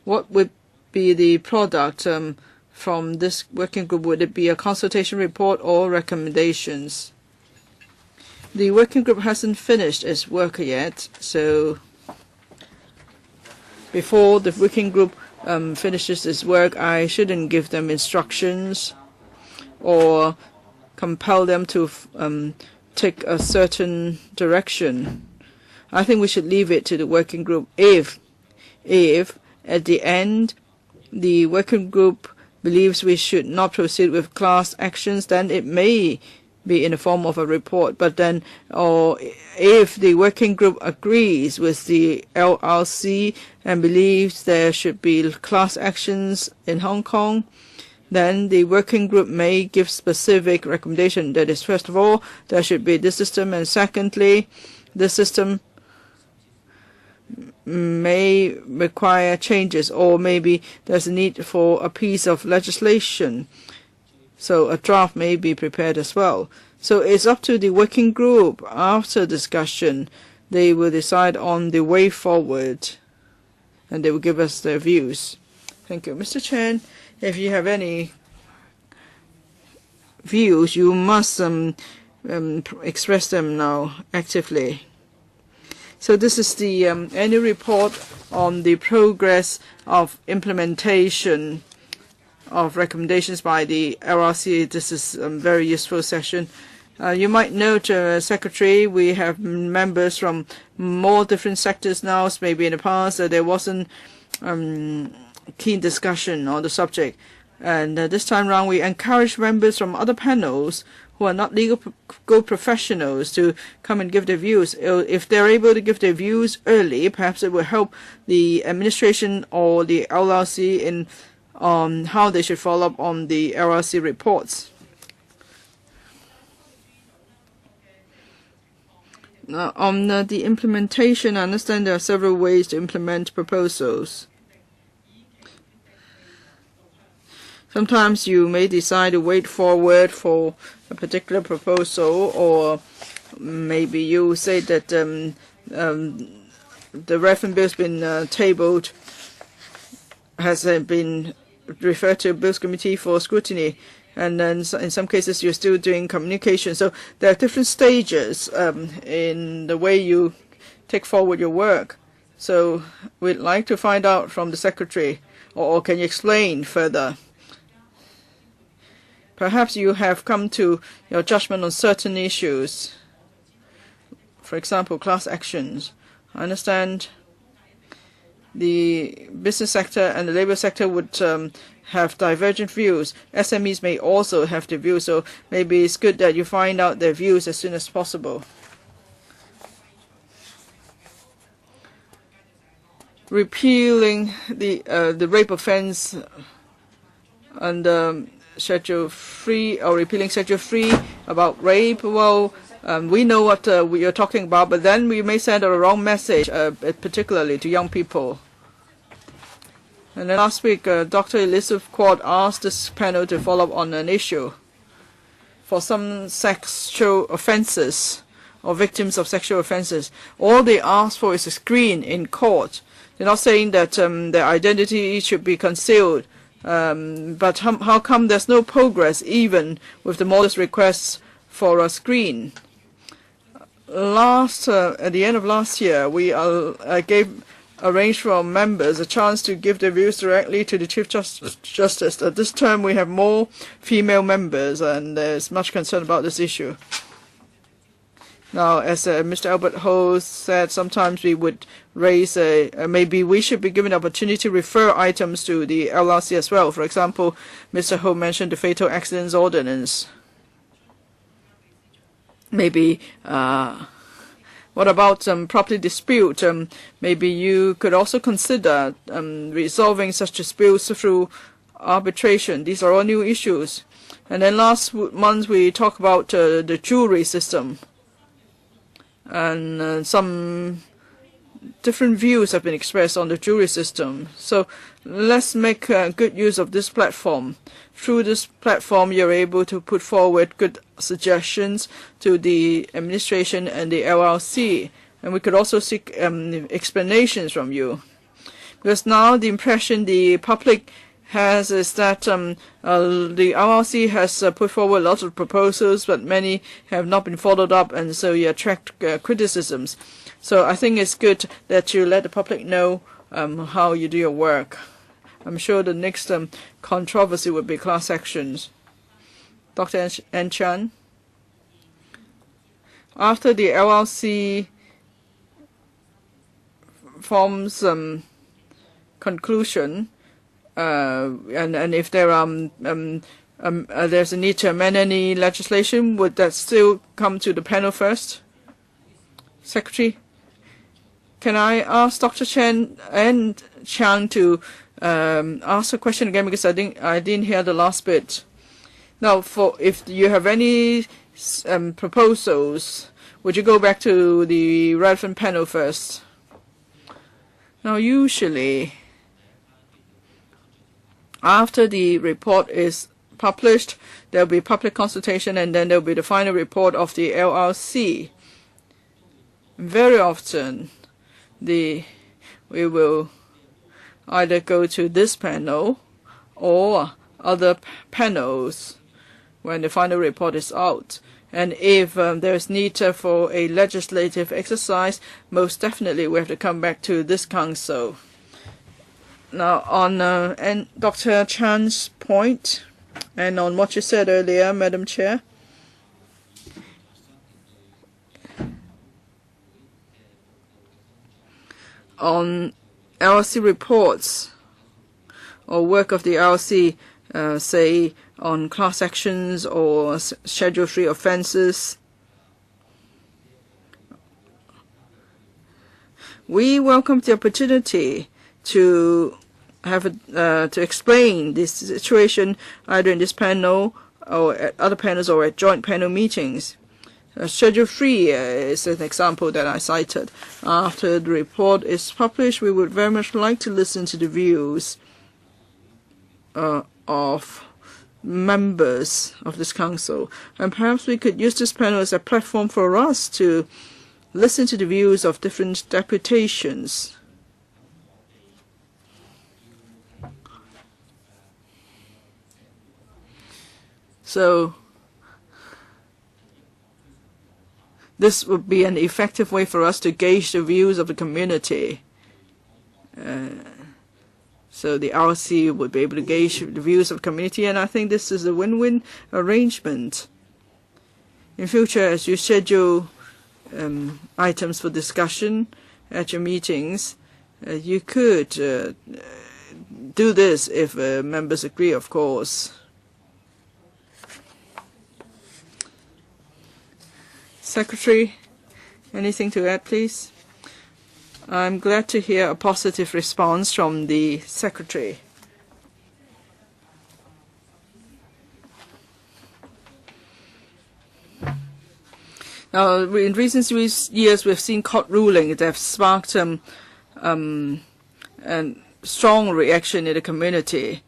What would be the product from this working group? Would it be a consultation report or recommendations? The working group hasn't finished its work yet, so before the working group finishes its work, I shouldn't give them instructions or compel them to take a certain direction. I think we should leave it to the working group. If at the end the working group believes we should not proceed with class actions, then it may be in the form of a report. But then, or if the working group agrees with the LRC and believes there should be class actions in Hong Kong, then the working group may give specific recommendation. That is, first of all, there should be this system, and secondly, the system may require changes, or maybe there's a need for a piece of legislation. So a draft may be prepared as well. So it's up to the working group. After discussion, they will decide on the way forward, and they will give us their views. Thank you. Mr. Chen, if you have any views, you must express them now actively. So this is the annual report on the progress of implementation of recommendations by the LRC. This is a very useful session. You might note, Secretary, we have members from more different sectors now. Maybe in the past there wasn't keen discussion on the subject. And this time around, we encourage members from other panels who are not legal professionals to come and give their views. If they're able to give their views early, perhaps it will help the administration or the LRC in how they should follow up on the LRC reports. Now, on the implementation, I understand there are several ways to implement proposals. Sometimes you may decide to wait forward for a particular proposal, or maybe you say that the reference bill has been tabled, has been referred to Bills Committee for scrutiny, and then in some cases you're still doing communication. So there are different stages in the way you take forward your work. So we'd like to find out from the Secretary, or can you explain further? Perhaps you have come to your judgment on certain issues. For example, class actions. I understand the business sector and the labor sector would have divergent views. SMEs may also have the view, so maybe it's good that you find out their views as soon as possible. Repealing the rape offence under Schedule 3, or repealing Schedule 3 about rape. Well, we know what we are talking about, but then we may send a wrong message, particularly to young people. And then last week, Dr. Elizabeth Quad asked this panel to follow up on an issue for some sexual offences or victims of sexual offences. All they ask for is a screen in court. They're not saying that their identity should be concealed, but how come there's no progress even with the modest requests for a screen? At the end of last year, we arranged for members a chance to give their views directly to the Chief Justice. At this term, we have more female members, and there's much concern about this issue. Now, as Mr. Albert Ho said, sometimes we would raise maybe we should be given the opportunity to refer items to the LRC as well. For example, Mr. Ho mentioned the Fatal Accidents Ordinance. Maybe what about property dispute? Maybe you could also consider resolving such disputes through arbitration. These are all new issues. And then last month we talked about the jury system. And some different views have been expressed on the jury system. So let's make good use of this platform. Through this platform, you're able to put forward good suggestions to the administration and the LRC. And we could also seek explanations from you. Because now the impression the public has is that the LRC has put forward lots of proposals, but many have not been followed up, and so you attract criticisms. So I think it's good that you let the public know how you do your work. I'm sure the next controversy would be class actions. Dr. N. Chan, after the LRC forms conclusion, and if there there's a need to amend any legislation, would that still come to the panel first? Secretary, can I ask Dr. Chen and Chang to ask a question again, because I didn't hear the last bit. Now, if you have any proposals, would you go back to the relevant panel first? Now, usually, after the report is published, there will be public consultation, and then there will be the final report of the LRC. Very often, we will either go to this panel or other panels when the final report is out. And if there is need for a legislative exercise, most definitely we have to come back to this council. Now, on Dr. Chan's point, and on what you said earlier, Madam Chair, on LRC reports or work of the LRC, say on class actions or Schedule 3 offences, we welcome the opportunity to have to explain this situation either in this panel or at other panels or at joint panel meetings. Schedule 3 is an example that I cited. After the report is published, we would very much like to listen to the views of members of this council. And perhaps we could use this panel as a platform for us to listen to the views of different deputations. So this would be an effective way for us to gauge the views of the community. So the RC would be able to gauge the views of the community, and I think this is a win-win arrangement. In future, as you schedule items for discussion at your meetings, you could do this if members agree, of course. Secretary, anything to add, please? I'm glad to hear a positive response from the Secretary. Now, in recent years, we've seen court rulings that have sparked a strong reaction in the community.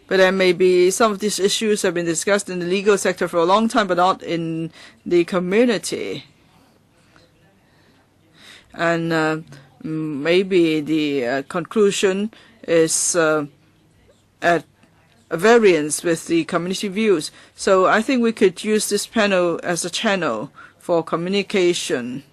But there may be some of these issues have been discussed in the legal sector for a long time, but not in the community. And maybe the conclusion is at a variance with the community views. So I think we could use this panel as a channel for communication.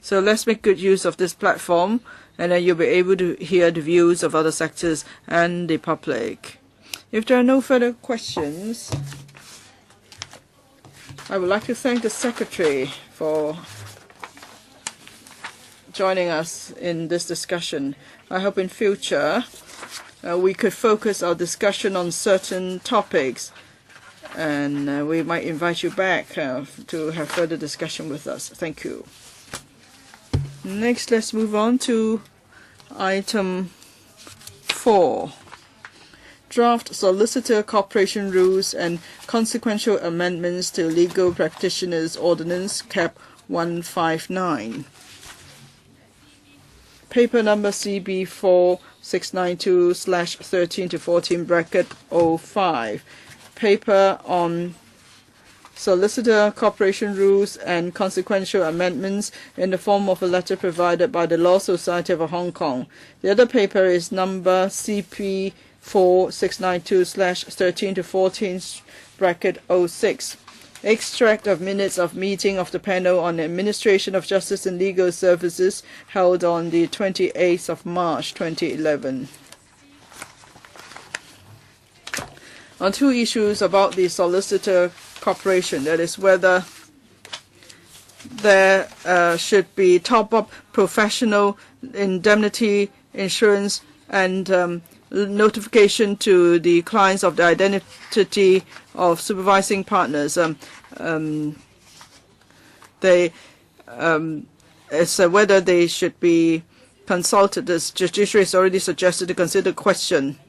So let's make good use of this platform, and then you'll be able to hear the views of other sectors and the public. If there are no further questions, I would like to thank the Secretary for joining us in this discussion. I hope in future we could focus our discussion on certain topics, and we might invite you back to have further discussion with us. Thank you. Next, let's move on to item 4. Draft Solicitor Cooperation Rules and Consequential Amendments to Legal Practitioners Ordinance Cap 159. Paper number CB4692/13-14 Paper on Solicitor Cooperation Rules and Consequential Amendments in the form of a letter provided by the Law Society of Hong Kong. The other paper is number CP4692/13-14 Extract of minutes of meeting of the panel on administration of justice and legal services held on the 28th of March 2011. On two issues about the solicitor cooperation, that is whether there should be top-up professional indemnity insurance and notification to the clients of the identity of supervising partners. It's whether they should be consulted. The Judiciary has already suggested to consider the question.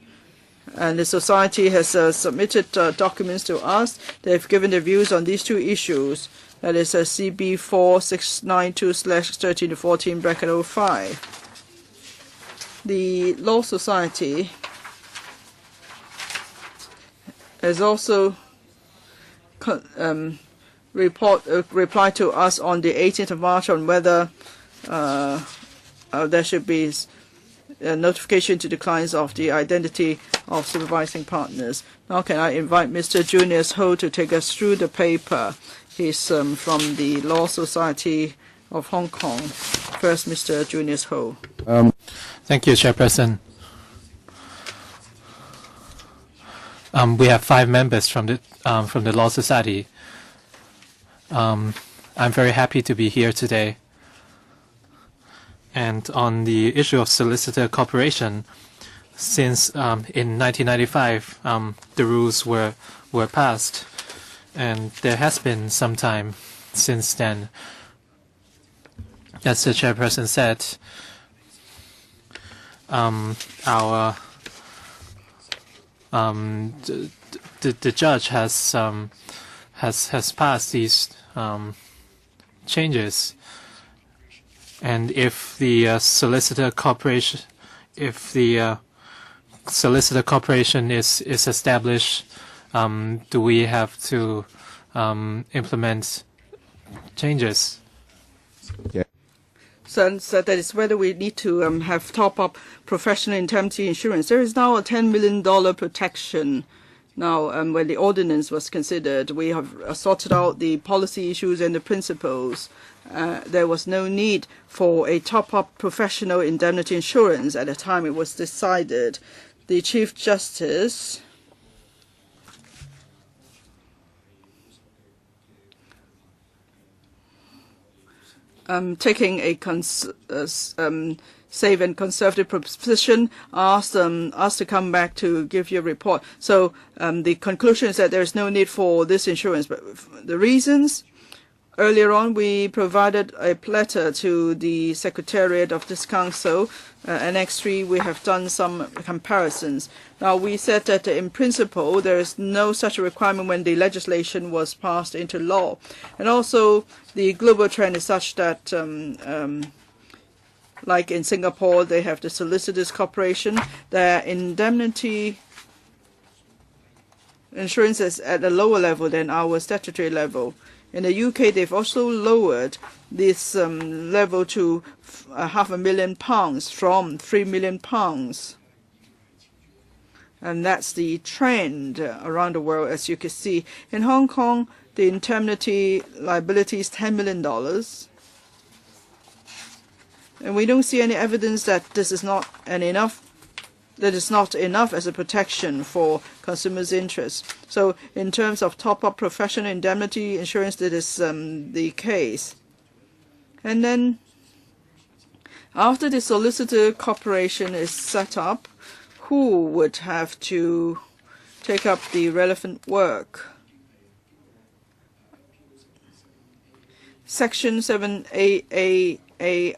And the Society has submitted documents to us. They've given their views on these two issues. That is CB4692/13-14 The Law Society has also replied to us on the 18th of March on whether there should be a notification to the clients of the identity of supervising partners. Now can I invite Mr. Junius Ho to take us through the paper. He's from the Law Society of Hong Kong. First, Mr. Junius Ho. Thank you, Chairperson. We have 5 members from the Law Society. I'm very happy to be here today. And on the issue of solicitor cooperation, since in 1995 the rules were passed, and there has been some time since then. As the Chairperson said, the judge has passed these changes, and if the solicitor cooperation is established, do we have to implement changes? Yeah. So that is whether we need to have top-up professional indemnity insurance. There is now a $10 million protection. Now, when the ordinance was considered, we have sorted out the policy issues and the principles. There was no need for a top-up professional indemnity insurance at the time it was decided. The Chief Justice taking a safe and conservative position, asked us to come back to give you a report. So the conclusion is that there is no need for this insurance. But the reasons, earlier on we provided a letter to the Secretariat of this Council. Annex 3, we have done some comparisons. Now, we said that in principle there is no such a requirement when the legislation was passed into law. And also the global trend is such that like in Singapore, they have the Solicitors Corporation. Their indemnity insurance is at a lower level than our statutory level. In the UK, they've also lowered this level to £500,000 from £3 million. And that's the trend around the world, as you can see. In Hong Kong, the indemnity liability is $10 million. And we don't see any evidence that this is not enough. That is not enough as a protection for consumers' interests. So in terms of top-up professional indemnity insurance, that is the case. And then after the Solicitor Corporation is set up, who would have to take up the relevant work? Section 7AA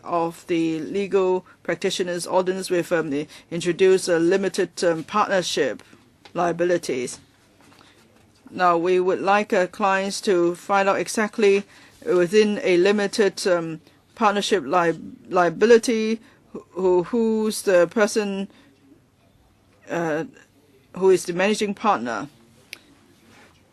of the Legal Practitioners Ordinance with introduce a limited partnership liabilities. Now, we would like clients to find out exactly within a limited partnership liability who's the person who is the managing partner.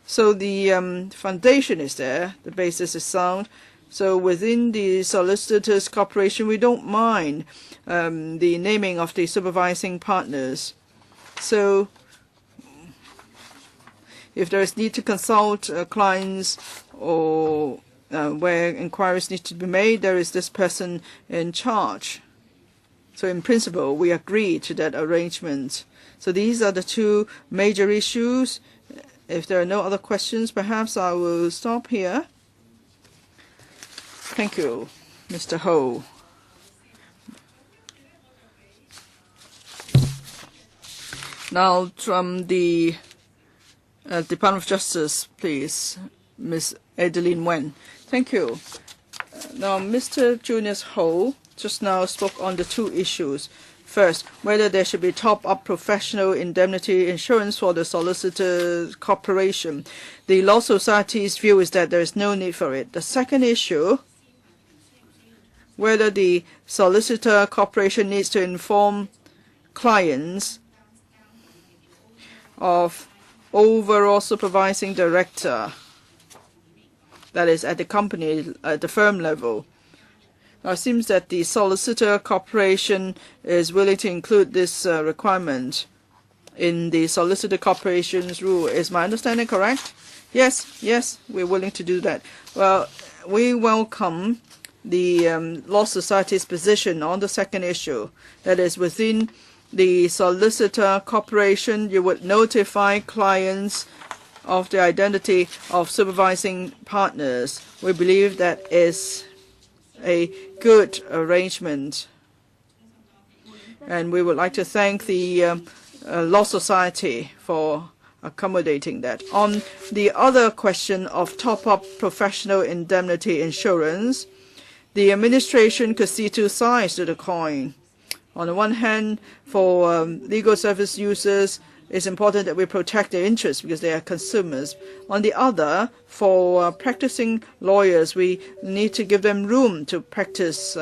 So the foundation is there, the basis is sound. So within the Solicitors Corporation, we don't mind the naming of the supervising partners. So if there is need to consult clients or where inquiries need to be made, there is this person in charge. So in principle, we agree to that arrangement. So these are the two major issues. If there are no other questions, perhaps I will stop here. Thank you, Mr. Ho. Now, from the Department of Justice, please, Ms. Adeline Wen. Thank you. Now, Mr. Junius Ho just now spoke on the two issues. First, whether there should be top-up professional indemnity insurance for the Solicitor Corporation. The Law Society's view is that there is no need for it. The second issue, whether the Solicitor Corporation needs to inform clients of overall supervising director, that is at the company, at the firm level. Now, it seems that the Solicitor Corporation is willing to include this requirement in the Solicitor Corporation's rule. Is my understanding correct? Yes, we're willing to do that. Well, we welcome the Law Society's position on the second issue. That is, within the Solicitor Corporation, you would notify clients of the identity of supervising partners. We believe that is a good arrangement. And we would like to thank the Law Society for accommodating that. On the other question of top-up professional indemnity insurance, the administration could see two sides to the coin. On the one hand, for legal service users, it's important that we protect their interests because they are consumers. On the other, for practicing lawyers, we need to give them room to practice.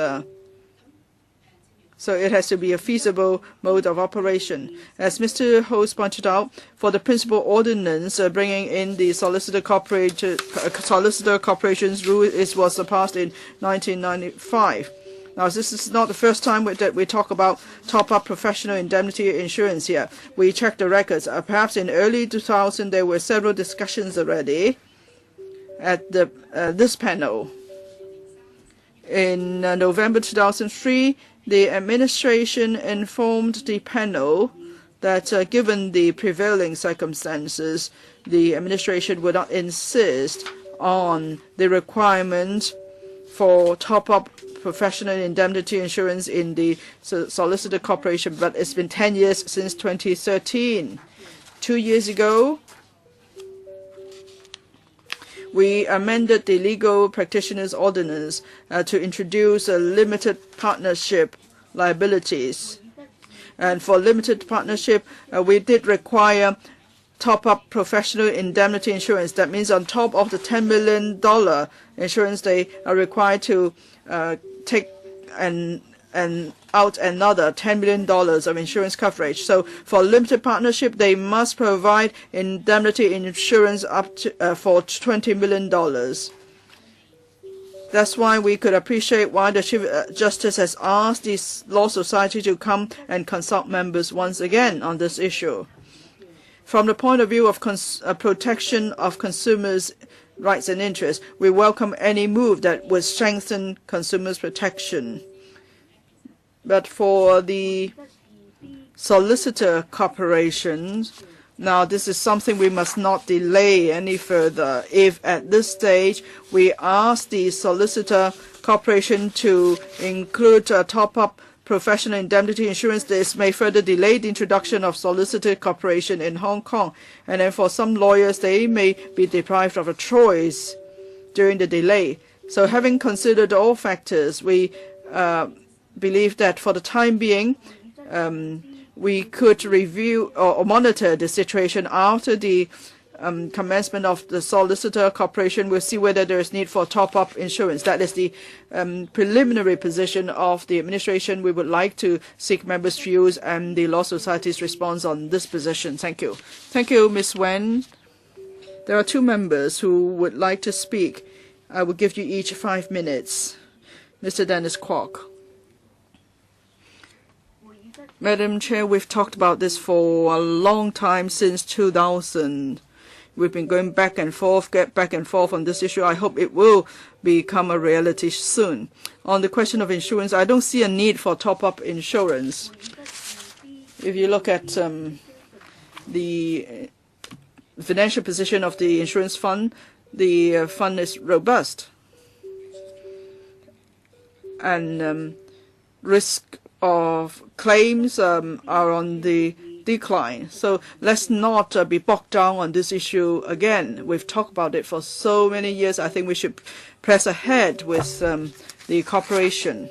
So it has to be a feasible mode of operation. As Mr. Host pointed out, for the principal ordinance bringing in the Solicitor Corporation's rule, it was passed in 1995. Now, this is not the first time that we talk about top-up professional indemnity insurance here. We checked the records. Perhaps in early 2000, there were several discussions already at this panel. In November 2003, the administration informed the panel that given the prevailing circumstances, the administration would not insist on the requirement for top-up professional indemnity insurance in the Solicitor Corporation, but it's been 10 years since 2013. 2 years ago, we amended the Legal Practitioners Ordinance to introduce a limited partnership liabilities. And for limited partnership, we did require top-up professional indemnity insurance. That means on top of the $10 million insurance, they are required to take out another $10 million of insurance coverage. So for limited partnership, they must provide indemnity insurance up to for $20 million. That's why we could appreciate why the Chief Justice has asked the Law Society to come and consult members once again on this issue. From the point of view of protection of consumers' rights and interests, we welcome any move that would strengthen consumers' protection. But for the solicitor corporations, now this is something we must not delay any further. If at this stage we ask the solicitor corporation to include a top-up professional indemnity insurance, this may further delay the introduction of solicitor corporation in Hong Kong. And then for some lawyers, they may be deprived of a choice during the delay. So having considered all factors, we believe that for the time being, we could review or monitor the situation after the commencement of the solicitor corporation. We'll see whether there is need for top-up insurance. That is the preliminary position of the administration. We would like to seek members' views and the Law Society's response on this position. Thank you. Thank you, Ms. Wen. There are 2 members who would like to speak. I will give you each 5 minutes. Mr. Dennis Kwok. Madam Chair, we've talked about this for a long time, since 2000. We've been going back and forth on this issue. I hope it will become a reality soon. On the question of insurance, I don't see a need for top-up insurance. If you look at the financial position of the insurance fund, the fund is robust. And risk of claims are on the decline. So let's not be bogged down on this issue again. We've talked about it for so many years. I think we should press ahead with the corporation.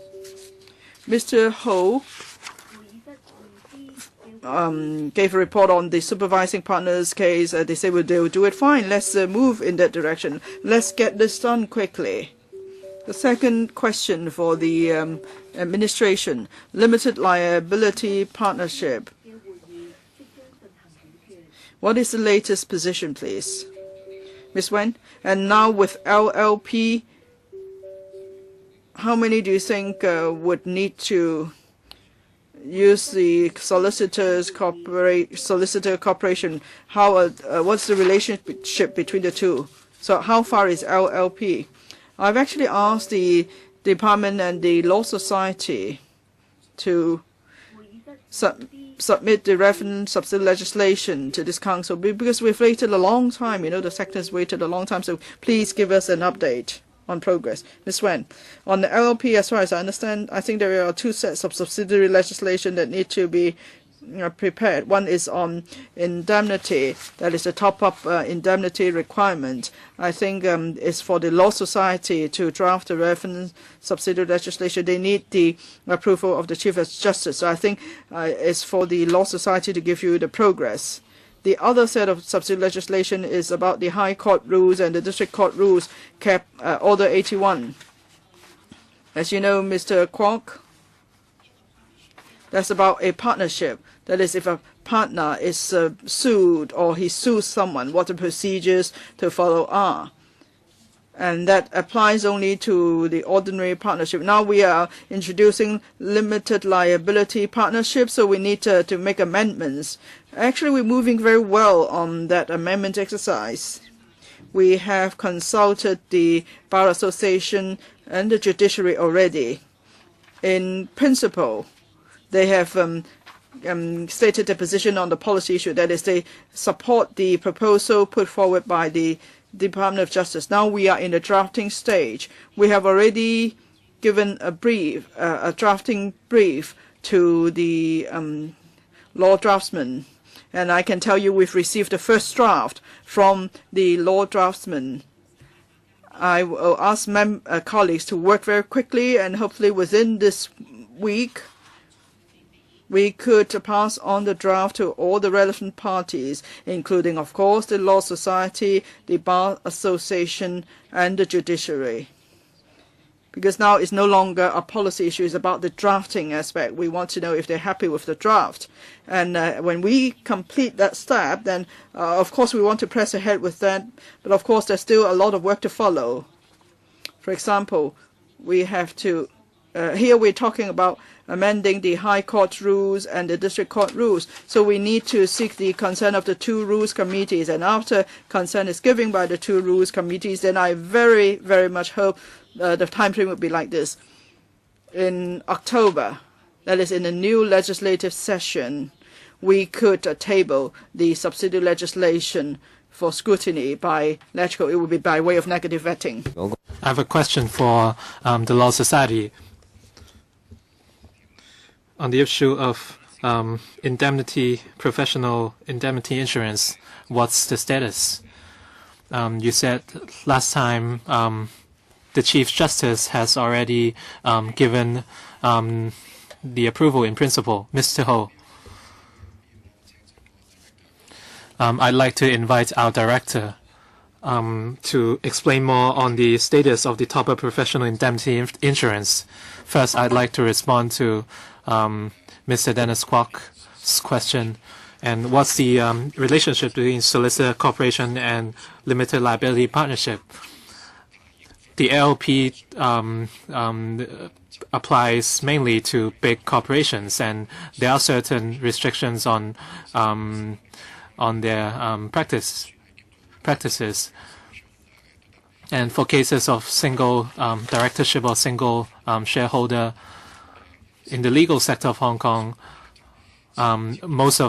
Mr. Ho gave a report on the supervising partners case. They say they will do it fine. Let's move in that direction. Let's get this done quickly. The second question for the administration, limited liability partnership. What is the latest position, please? Ms. Wen? And now with LLP, how many do you think would need to use the solicitor corporation? What's the relationship between the two? So how far is LLP? I've actually asked the department and the Law Society to submit the relevant subsidy legislation to this council, because we've waited a long time. You know, the sector has waited a long time, so please give us an update on progress. Ms. Wen, on the LLP, as far as I understand, I think there are 2 sets of subsidiary legislation that need to be prepared. One is on indemnity, that is a top-up indemnity requirement. I think it's for the Law Society to draft the relevant subsidiary legislation. They need the approval of the Chief Justice. So I think it's for the Law Society to give you the progress. The other set of subsidiary legislation is about the High Court rules and the District Court rules, Order 81. As you know, Mr. Kwok, that's about a partnership. That is, if a partner is sued or he sues someone, what the procedures to follow are. And that applies only to the ordinary partnership. Now we are introducing limited liability partnership, so we need to make amendments. Actually, we're moving very well on that amendment exercise. We have consulted the Bar Association and the Judiciary already. In principle, they have stated their position on the policy issue. That is, they support the proposal put forward by the Department of Justice. Now we are in the drafting stage. We have already given a brief, a drafting brief to the law draftsman. And I can tell you we've received the first draft from the law draftsman. I will ask colleagues to work very quickly, and hopefully within this week we could pass on the draft to all the relevant parties, including, of course, the Law Society, the Bar Association, and the Judiciary. Because now it's no longer a policy issue, it's about the drafting aspect. We want to know if they're happy with the draft. And when we complete that step, then of course we want to press ahead with that. But of course there's still a lot of work to follow. For example, we have to, here we're talking about amending the High Court rules and the District Court rules. So we need to seek the consent of the two rules committees. And after consent is given by the two rules committees, then I very, very much hope the time frame would be like this. In October, that is in the new legislative session, we could table the subsidiary legislation for scrutiny by electrical. It would be by way of negative vetting. I have a question for the Law Society. On the issue of indemnity, professional indemnity insurance, what's the status? You said last time the Chief Justice has already given the approval in principle. Mr. Ho, I'd like to invite our director to explain more on the status of the top-up professional indemnity insurance. First, I'd like to respond to Mr. Dennis Kwok's question. And what's the relationship between solicitor corporation and limited liability partnership? The LLP applies mainly to big corporations, and there are certain restrictions on their practices. And for cases of single directorship or single shareholder in the legal sector of Hong Kong, most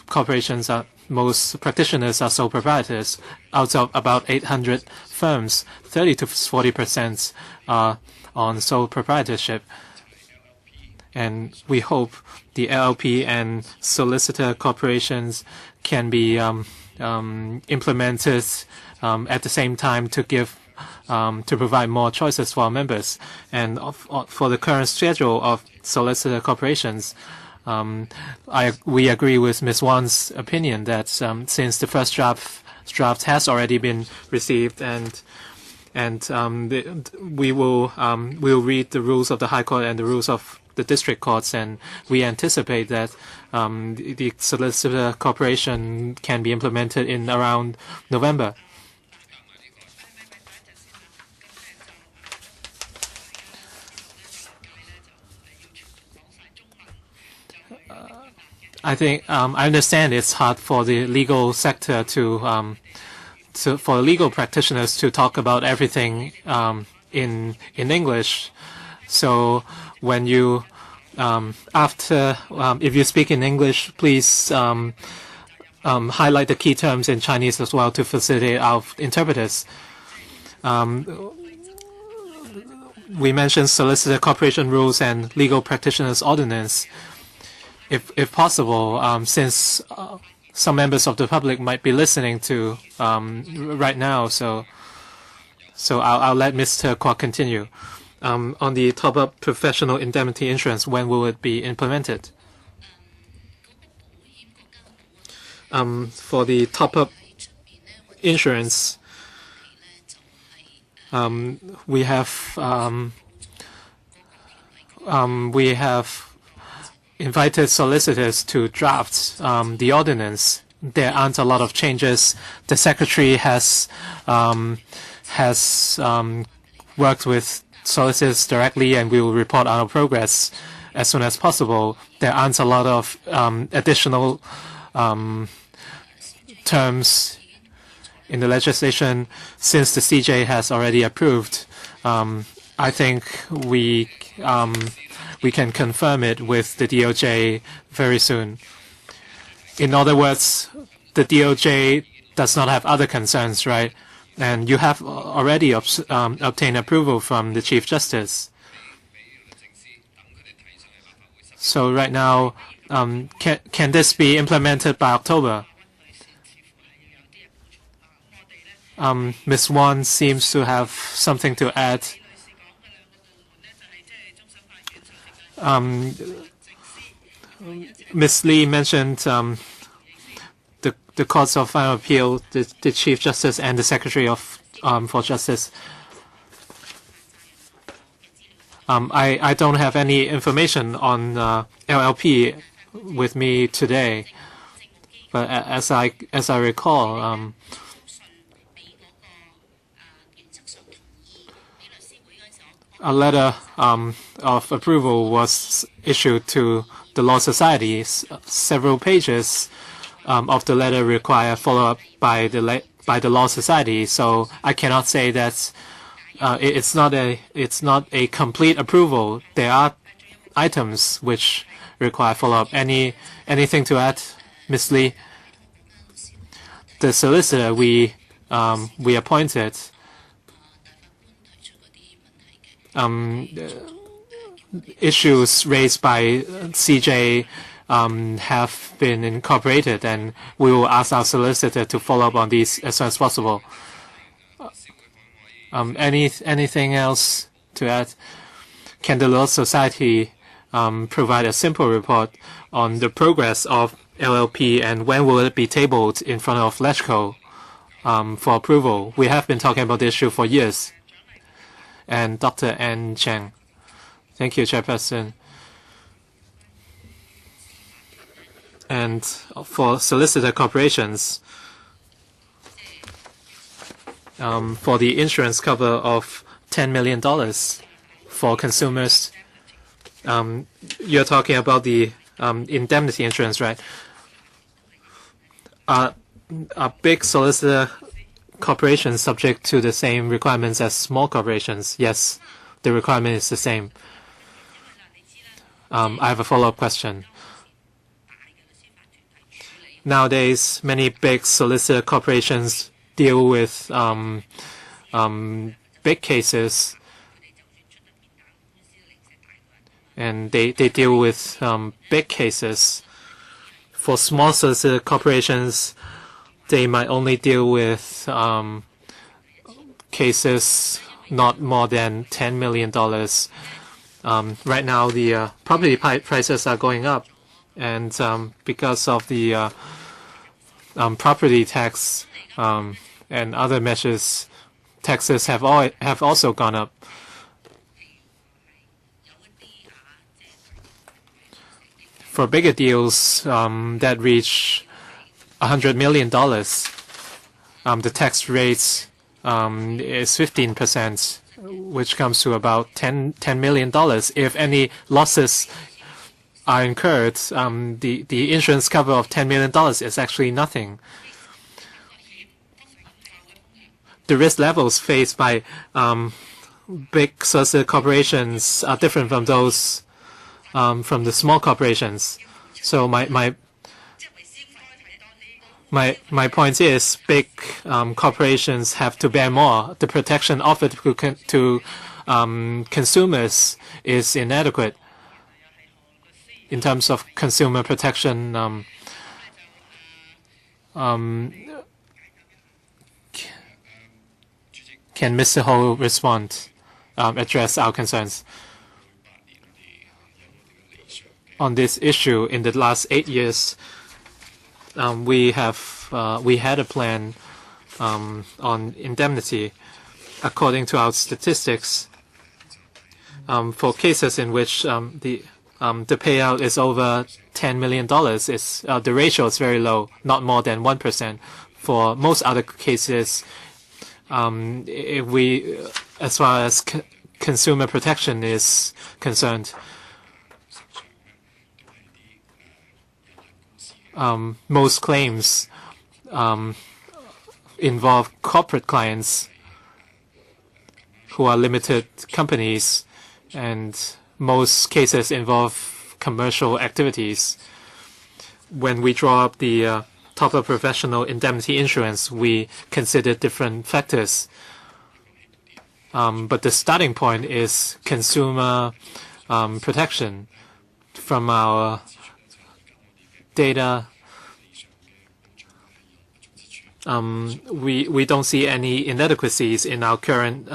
corporations most practitioners are sole proprietors. Out of about 800 firms, 30 to 40% are on sole proprietorship. And we hope the LLP and solicitor corporations can be implemented at the same time to give to provide more choices for our members. And for the current schedule of solicitor corporations, we agree with Ms. Wan's opinion that since the first draft has already been received, and we will read the rules of the High Court and the rules of the district courts, and we anticipate that the solicitor corporation can be implemented in around November. I think I understand it's hard for the legal sector for legal practitioners to talk about everything in English. So when you if you speak in English, please highlight the key terms in Chinese as well to facilitate our interpreters. We mentioned solicitor corporation rules and legal practitioners ordinance. If possible, since some members of the public might be listening to right now, so I'll let Mr. Kwok continue. On the top-up professional indemnity insurance, when will it be implemented? For the top-up insurance, we have invited solicitors to draft the ordinance. There aren't a lot of changes. The secretary has worked with solicitors directly, and we will report on our progress as soon as possible. There aren't a lot of additional terms in the legislation since the CJ has already approved. I think we can confirm it with the DOJ very soon. In other words, the DOJ does not have other concerns, right? And you have already obtained approval from the Chief Justice. So right now, can this be implemented by October? Ms. Wong seems to have something to add. Ms. Lee mentioned the Courts of Final Appeal, the Chief Justice and the Secretary of for Justice. I don't have any information on LLP with me today, but as I recall, a letter of approval was issued to the Law Society. Several pages of the letter require follow-up by the Law Society. So I cannot say that it's not a complete approval. There are items which require follow-up. Anything to add, Ms. Lee? The solicitor we appointed issues raised by CJ have been incorporated, and we will ask our solicitor to follow up on these as soon as possible. Anything else to add? Can the Law Society provide a simple report on the progress of LLP, and when will it be tabled in front of LegCo for approval? We have been talking about the issue for years. And Dr. Ann Cheng. Thank you, Chairperson. And for solicitor corporations, for the insurance cover of $10 million for consumers, you're talking about the indemnity insurance, right? Are big solicitor corporations subject to the same requirements as small corporations? Yes, the requirement is the same. I have a follow-up question. Nowadays, many big solicitor corporations deal with big cases, and they deal with big cases. For small solicitor corporations, they might only deal with cases not more than $10 million. Right now, the property prices are going up, and because of the property tax and other measures, taxes have also gone up. For bigger deals that reach $100 million, the tax rate is 15%, which comes to about $10 million. If any losses are incurred, the insurance cover of $10 million is actually nothing. The risk levels faced by big solicitor corporations are different from those from the small corporations. So my point is, big corporations have to bear more. The protection offered to consumers is inadequate in terms of consumer protection. Can Mr. Ho respond, address our concerns on this issue? In the last 8 years, we had a plan on indemnity. According to our statistics, for cases in which the payout is over $10 million, the ratio is very low, not more than 1%. For most other cases, as far as consumer protection is concerned, most claims involve corporate clients who are limited companies, and most cases involve commercial activities. When we draw up the top-up professional indemnity insurance, we consider different factors. But the starting point is consumer protection. From our data, we don't see any inadequacies in our current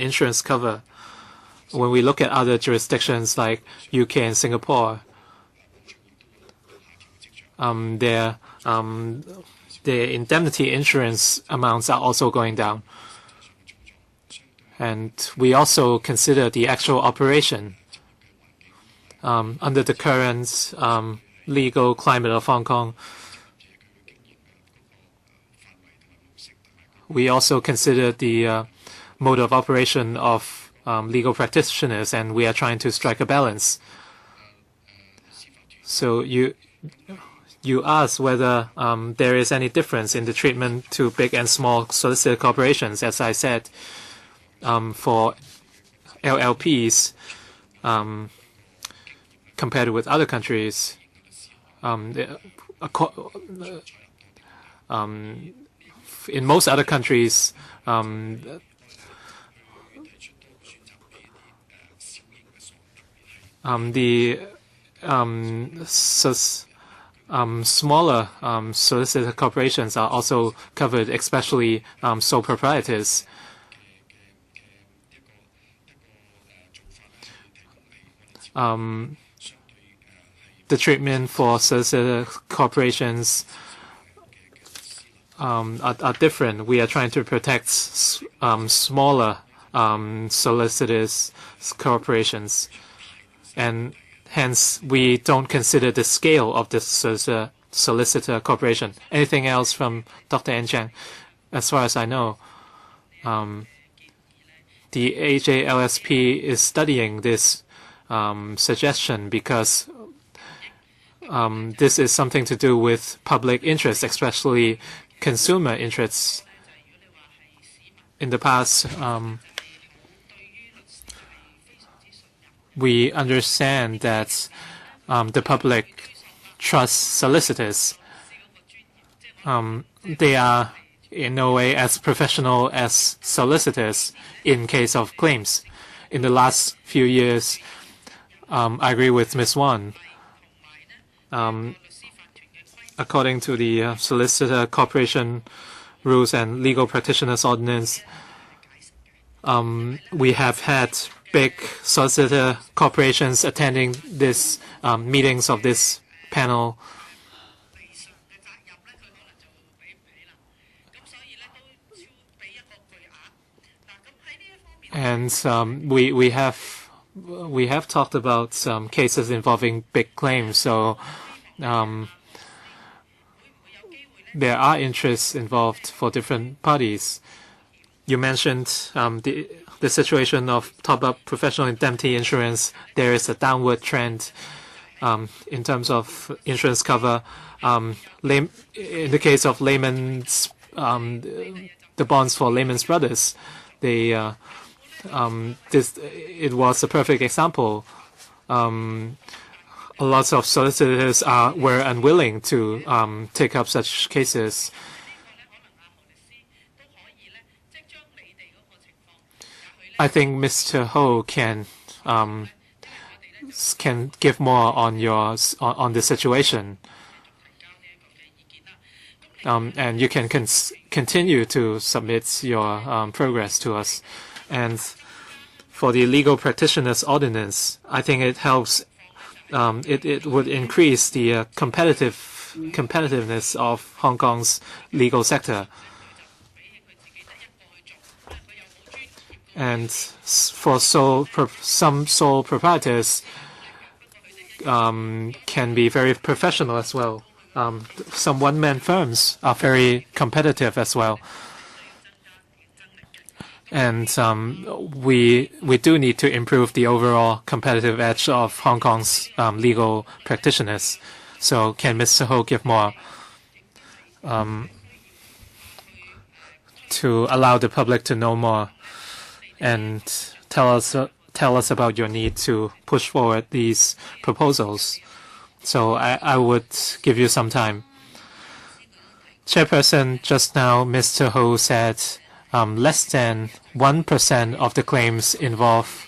insurance cover. When we look at other jurisdictions like UK and Singapore, their indemnity insurance amounts are also going down. And we also consider the actual operation. Under the current legal climate of Hong Kong, we also consider the mode of operation of legal practitioners, and we are trying to strike a balance. So you asked whether there is any difference in the treatment to big and small solicitor corporations. As I said, for LLPs, compared with other countries, in most other countries, the smaller solicitor corporations are also covered, especially sole proprietors. The treatment for solicitor corporations are different. We are trying to protect smaller solicitors corporations, and hence we don't consider the scale of the solicitor corporation. Anything else from Dr. N. Chang? As far as I know, the AJLSP is studying this suggestion because this is something to do with public interest, especially consumer interests. In the past, we understand that the public trusts solicitors. They are in no way as professional as solicitors in case of claims. In the last few years, I agree with Ms. Wan. According to the Solicitor Corporation Rules and Legal Practitioners Ordinance, we have had big solicitor corporations attending this meetings of this panel. And we have talked about some cases involving big claims, so there are interests involved for different parties. You mentioned the situation of top-up professional indemnity insurance. There is a downward trend in terms of insurance cover. In the case of Lehman's, the bonds for Lehman's Brothers, it was a perfect example. Lots of solicitors were unwilling to take up such cases. I think Mr. Ho can give more on the situation, and you can continue to submit your progress to us. And for the legal practitioners ordinance, I think it helps. It would increase the competitiveness of Hong Kong's legal sector. And for some sole proprietors can be very professional as well. Some one-man firms are very competitive as well. And we do need to improve the overall competitive edge of Hong Kong's legal practitioners. So can Mr. Ho give more to allow the public to know more and tell us about your need to push forward these proposals? So I would give you some time. Chairperson, just now, Mr. Ho said less than 1% of the claims involve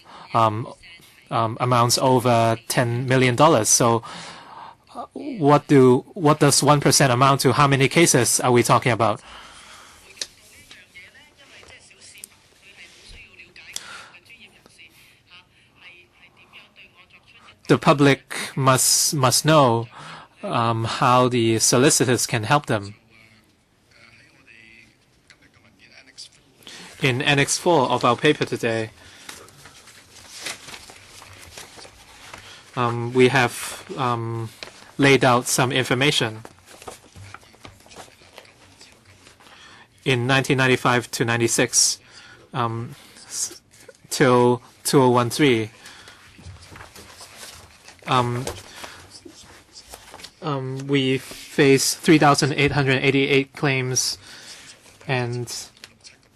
amounts over $10 million. So what does 1% amount to? How many cases are we talking about? The public must know how the solicitors can help them. In Annex 4 of our paper today, we have laid out some information. In 1995 to 96, till 2013, we faced 3,888 claims and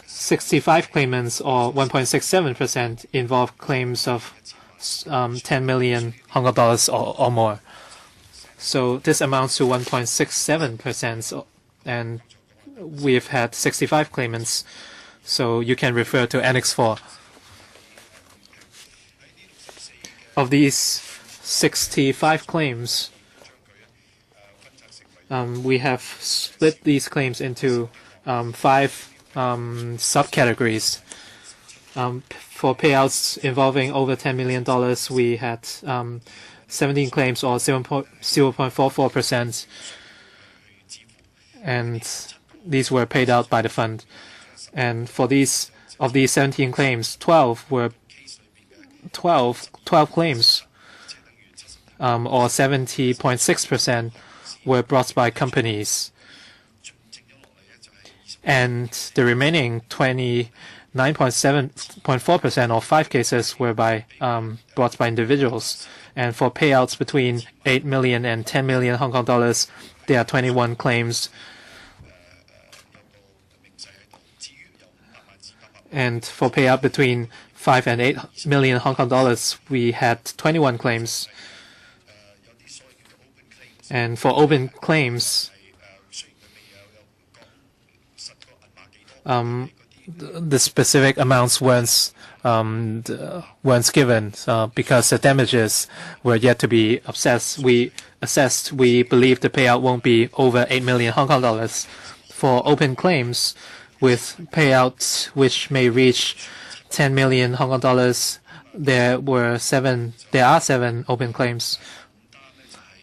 65 claimants, or 1.67%, involved claims of 10 million Hong Kong dollars or more. So this amounts to 1.67%, and we've had 65 claimants. So you can refer to Annex 4. Of these 65 claims, we have split these claims into 5 subcategories. For payouts involving over $10 million, we had 17 claims, or 0.44%, and these were paid out by the fund. And for these 17 claims, 12 claims, or 70.6%, were brought by companies, and the remaining 29.4%, or 5 cases, were brought by individuals. And for payouts between 8 million and 10 million Hong Kong dollars, there are 21 claims. And for payout between 5 and 8 million Hong Kong dollars, we had 21 claims. And for open claims, the specific amounts weren't given because the damages were yet to be assessed. We believe the payout won't be over 8 million Hong Kong dollars. For open claims with payouts which may reach 10 million Hong Kong dollars, there are 7 open claims,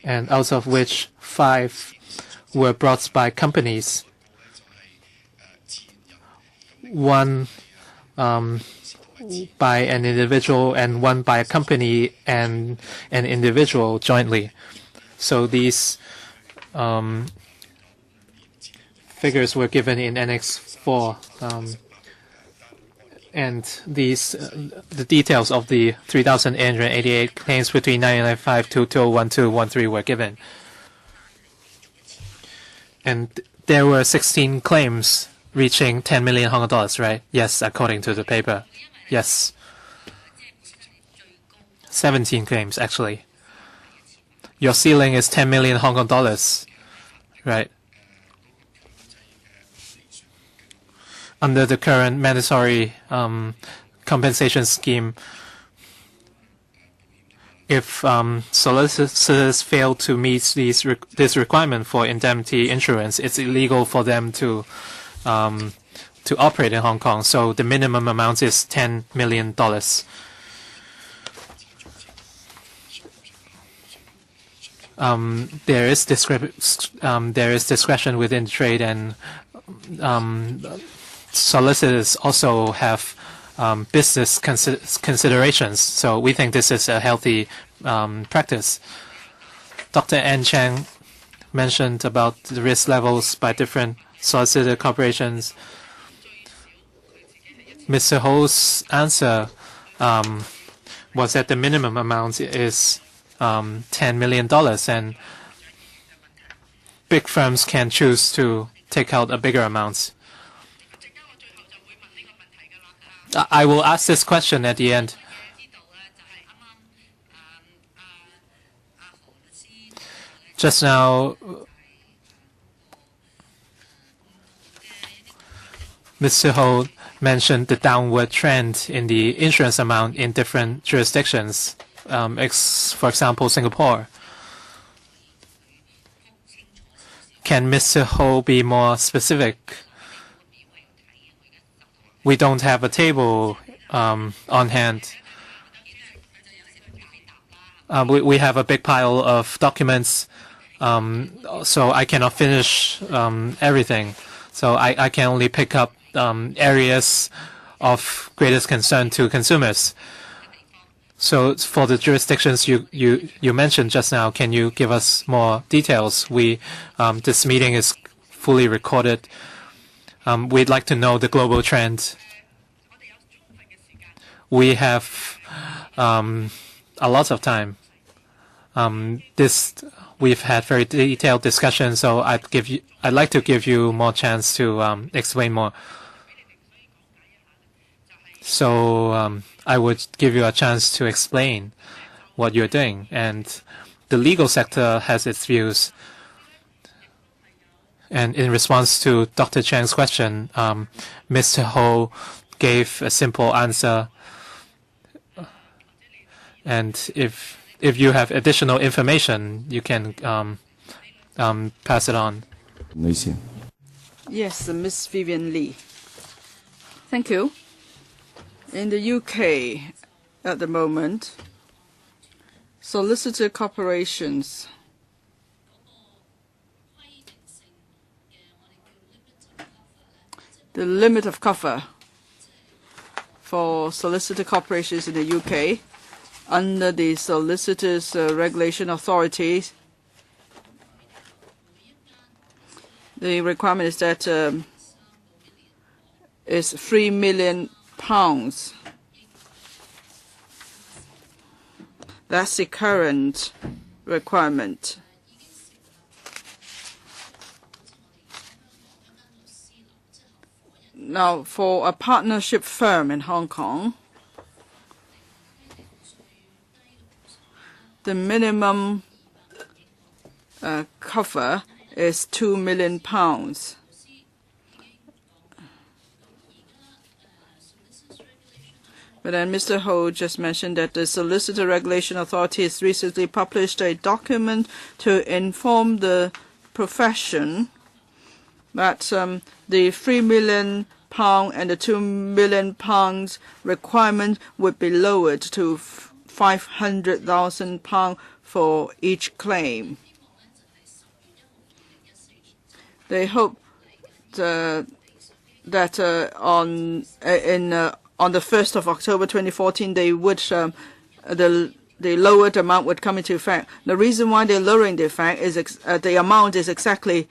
and out of which 5 were brought by companies. 1 by an individual and 1 by a company and an individual jointly. So these figures were given in Annex 4, and the details of the 3,888 claims between 1995 to 2012-13 were given. And there were 16 claims reaching 10 million Hong Kong dollars, right? Yes, according to the paper. Yes. 17 claims, actually. Your ceiling is 10 million Hong Kong dollars, right? Under the current mandatory compensation scheme, if solicitors fail to meet this requirement for indemnity insurance, it's illegal for them to operate in Hong Kong. So the minimum amount is $10 million. There is discretion within trade, and solicitors also have business considerations. So we think this is a healthy practice. Dr. Ann Chang mentioned about the risk levels by different solicitor corporations. Mr. Ho's answer was that the minimum amount is $10 million, and big firms can choose to take out a bigger amount. I will ask this question at the end. Just now, Mr. Ho mentioned the downward trend in the insurance amount in different jurisdictions, for example, Singapore. Can Mr. Ho be more specific? We don't have a table on hand. We have a big pile of documents, so I cannot finish everything. So I can only pick up areas of greatest concern to consumers. So for the jurisdictions you mentioned just now, can you give us more details? This meeting is fully recorded. We'd like to know the global trend. We have a lot of time. We've had very detailed discussions, so I'd like to give you more chance to explain more. So I would give you a chance to explain what you're doing, and the legal sector has its views. And in response to Dr. Chang's question, Mr. Ho gave a simple answer. And if you have additional information, you can pass it on. Yes, Ms. Vivian Lee. Thank you. In the UK, at the moment, solicitor corporations the limit of cover for solicitor corporations in the UK under the Solicitors Regulation Authorities, the requirement is that is £3 million. That's the current requirement. Now, for a partnership firm in Hong Kong, the minimum cover is £2 million. But then Mr. Ho just mentioned that the Solicitor Regulation Authority has recently published a document to inform the profession that the £3 million and the £2 million requirement would be lowered to £500,000 for each claim. They hope that on the 1st of October 2014, they would the lowered amount would come into effect. The reason why they're lowering the effect is the amount is exactly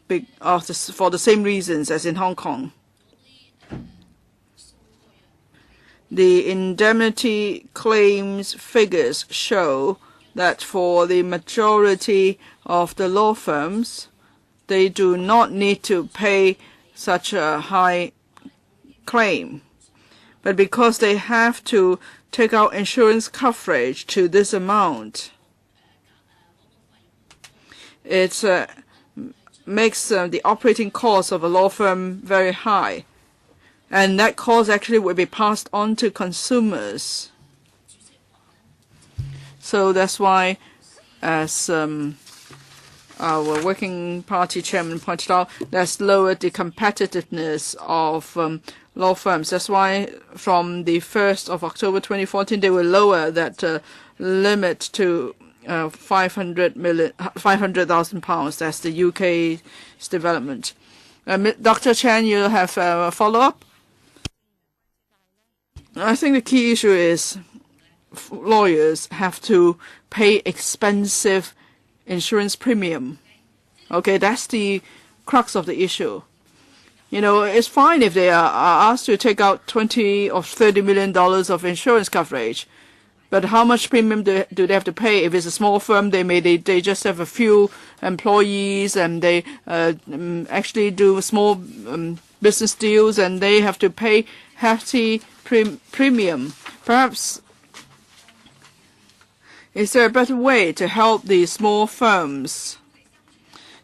for the same reasons as in Hong Kong. The indemnity claims figures show that for the majority of the law firms, they do not need to pay such a high claim. But because they have to take out insurance coverage to this amount, it makes the operating cost of a law firm very high. And that cost actually will be passed on to consumers. So that's why, as our working party chairman pointed out, that's lowered the competitiveness of law firms. That's why from the 1st of October 2014, they will lower that limit to £500,000. That's the UK's development. Dr. Chan, you have a follow-up? I think the key issue is lawyers have to pay expensive insurance premium. Okay, that's the crux of the issue. You know, it's fine if they are asked to take out $20 or $30 million of insurance coverage, but how much premium do they have to pay? If it's a small firm, they just have a few employees and they actually do small business deals and they have to pay hefty premium. Perhaps is there a better way to help these small firms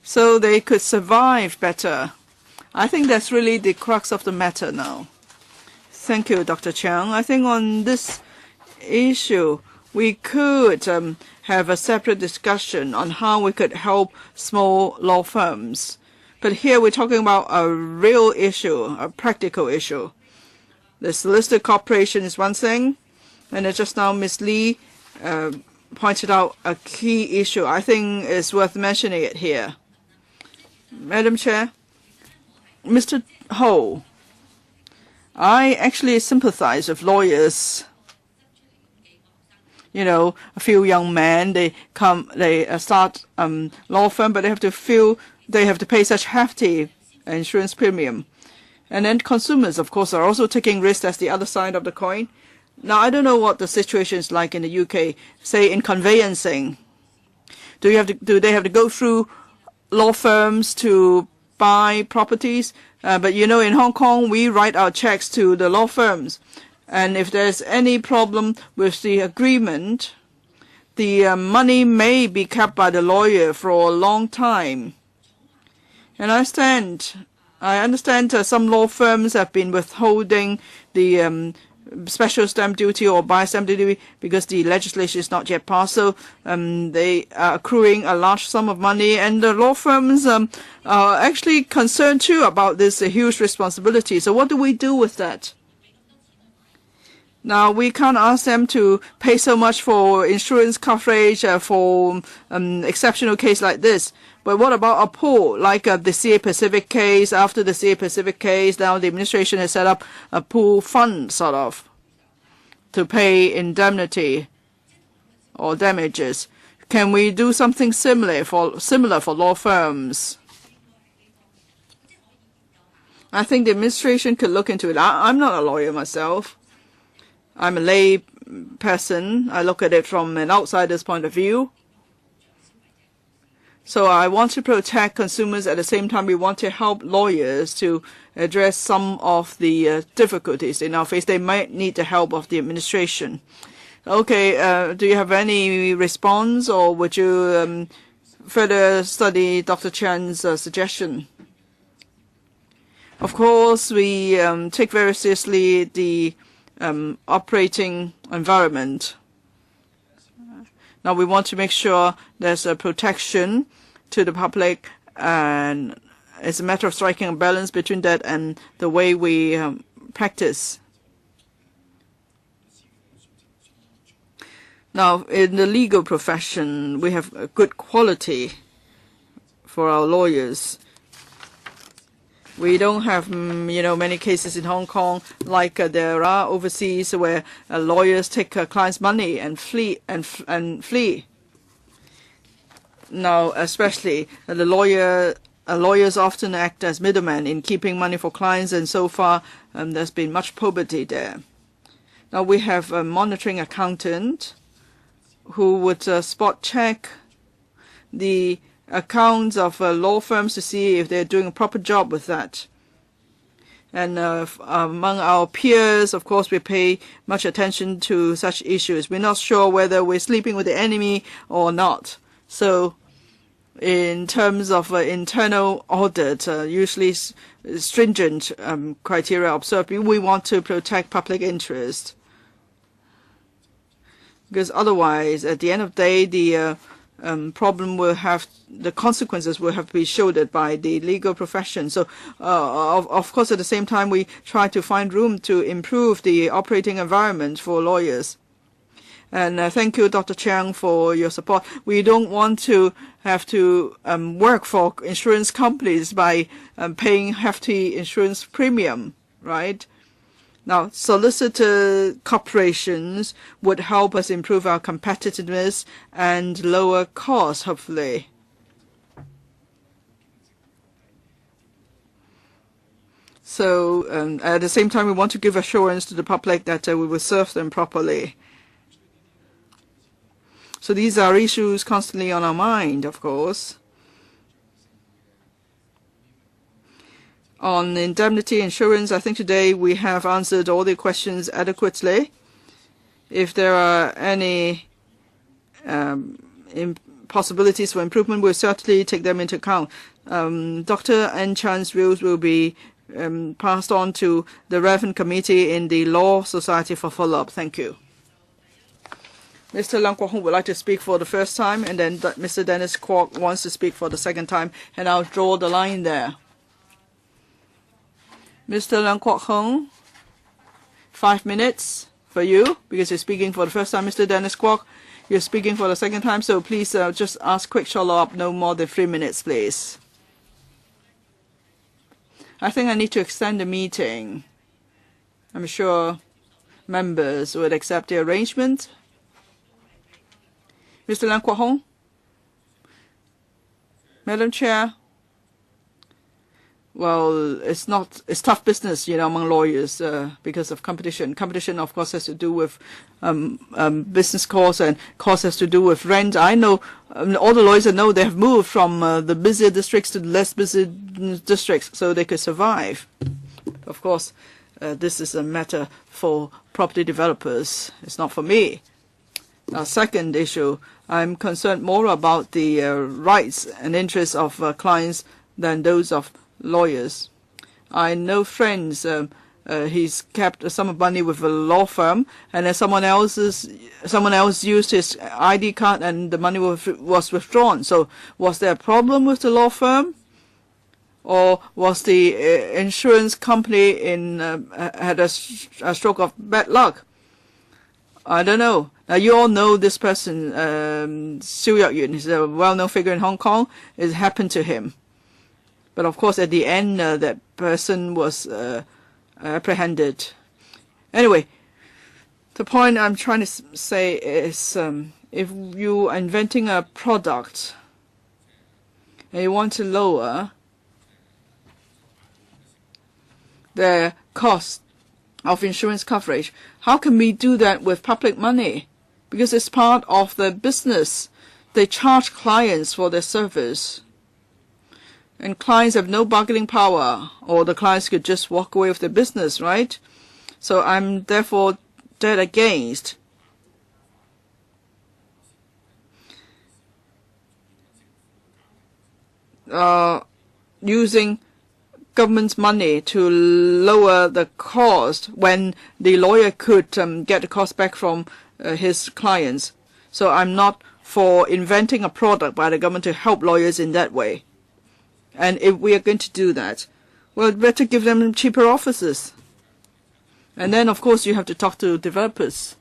so they could survive better? I think that's really the crux of the matter now. Thank you, Dr. Chiang. I think on this issue, we could have a separate discussion on how we could help small law firms. But here we're talking about a real issue, a practical issue. The solicitor corporation is one thing, and just now Ms. Lee pointed out a key issue. I think it's worth mentioning it here. Madam Chair, Mr. Ho, I actually sympathize with lawyers. You know, a few young men, they start law firm, but they have to pay such hefty insurance premium. And then consumers, of course, are also taking risks as the other side of the coin. Now, I don't know what the situation is like in the UK. Say in conveyancing, do they have to go through law firms to buy properties? But you know, in Hong Kong, we write our checks to the law firms. And if there's any problem with the agreement, the money may be kept by the lawyer for a long time. And I understand some law firms have been withholding the special stamp duty or buy stamp duty because the legislation is not yet passed. So they are accruing a large sum of money, and the law firms are actually concerned too about this huge responsibility. So what do we do with that? Now, we can't ask them to pay so much for insurance coverage for exceptional case like this. But what about a pool, like the CA Pacific case? After the CA Pacific case, now the administration has set up a pool fund, sort of, to pay indemnity or damages. Can we do something similar for law firms? I think the administration could look into it. I'm not a lawyer myself. I'm a lay person. I look at it from an outsider's point of view. So I want to protect consumers. At the same time, we want to help lawyers to address some of the difficulties in our face. They might need the help of the administration. Okay, do you have any response, or would you further study Dr. Chan's suggestion? Of course, we take very seriously the operating environment. Now we want to make sure there's a protection to the public, and it's a matter of striking a balance between that and the way we practice. Now, in the legal profession, we have a good quality for our lawyers. We don't have, many cases in Hong Kong like there are overseas where lawyers take clients' money and flee. Now, especially lawyers often act as middlemen in keeping money for clients, and so far there's been much poverty there. Now we have a monitoring accountant who would spot check the accounts of law firms to see if they're doing a proper job with that. And among our peers, of course, we pay much attention to such issues. We're not sure whether we're sleeping with the enemy or not. So in terms of internal audit, usually stringent criteria observed, we want to protect public interest. Because otherwise, at the end of the day, the the consequences will have to be shouldered by the legal profession. So, of course, at the same time, we try to find room to improve the operating environment for lawyers. And thank you, Dr. Chiang, for your support. We don't want to have to work for insurance companies by paying hefty insurance premium, right? Now, solicitor corporations would help us improve our competitiveness and lower costs, hopefully. So, at the same time, we want to give assurance to the public that we will serve them properly. So these are issues constantly on our mind, of course. On indemnity insurance, I think today we have answered all the questions adequately. If there are any possibilities for improvement, we'll certainly take them into account. Dr. N. Chan's views will be passed on to the relevant committee in the Law Society for follow-up. Thank you. Mr. Leung Kwok Hong would like to speak for the first time, and then Mr. Dennis Kwok wants to speak for the second time, and I'll draw the line there. Mr. Leung Kwok Hong, 5 minutes for you, because you're speaking for the first time. Mr. Dennis Kwok, you're speaking for the second time, so please just ask quick follow-up, no more than 3 minutes, please. I think I need to extend the meeting. I'm sure members would accept the arrangement. Mr. Leung Kwok Hong? Madam Chair? Well, it's tough business, among lawyers because of competition. Competition, of course, has to do with business costs, and costs has to do with rent. I know all the lawyers I know they have moved from the busier districts to the less busy districts so they could survive. Of course, this is a matter for property developers. It's not for me. Second issue, I'm concerned more about the rights and interests of clients than those of lawyers. I know friends, he's kept some of money with a law firm, and then someone else used his ID card and the money was withdrawn. So was there a problem with the law firm? Or was the insurance company had a stroke of bad luck? I don't know. Now, you all know this person, Siu Yuk-yun. He's a well-known figure in Hong Kong. It happened to him. But, of course, at the end, that person was apprehended. Anyway, the point I'm trying to say is if you are inventing a product and you want to lower the cost of insurance coverage, how can we do that with public money? Because it's part of the business. They charge clients for their service. And clients have no bargaining power, or the clients could just walk away with their business, right? So I'm therefore dead against using government's money to lower the cost when the lawyer could get the cost back from his clients. So I'm not for inventing a product by the government to help lawyers in that way. And if we are going to do that, well, better give them cheaper offices. And then, of course, you have to talk to developers.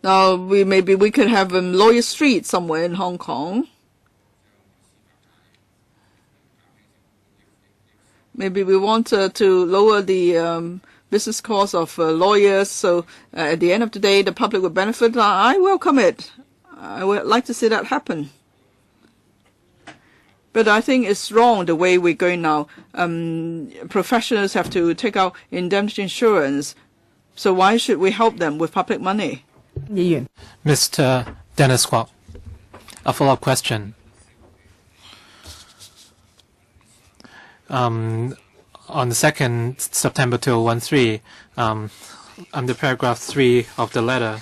Now, maybe we could have Lawyer Street somewhere in Hong Kong. Maybe we want to lower the business costs of lawyers, so at the end of the day, the public will benefit. I welcome it. I would like to see that happen. But I think it's wrong the way we're going now. Professionals have to take out indemnity insurance, so why should we help them with public money? Mr. Dennis Kwok, a follow-up question. On the 2nd September 2013, under paragraph 3 of the letter,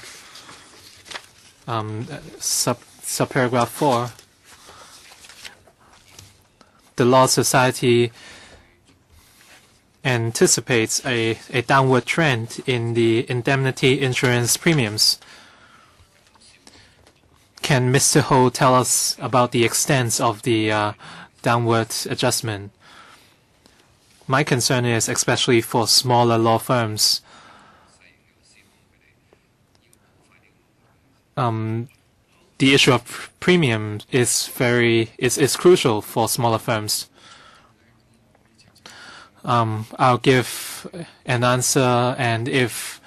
subparagraph 4, the Law Society anticipates a downward trend in the indemnity insurance premiums. Can Mr. Ho tell us about the extent of the downward adjustment? My concern is, especially for smaller law firms, the issue of premium is crucial for smaller firms. I'll give an answer, and if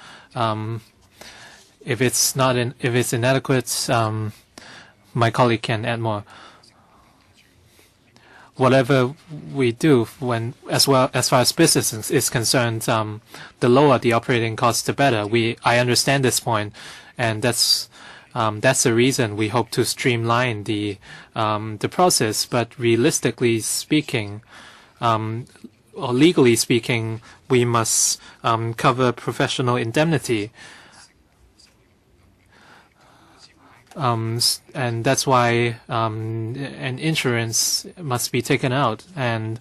it's inadequate, my colleague can add more. Whatever we do, as far as business is concerned, the lower the operating costs, the better. I understand this point, and that's the reason we hope to streamline the process. But realistically speaking, or legally speaking, we must cover professional indemnity. And that's why an insurance must be taken out. And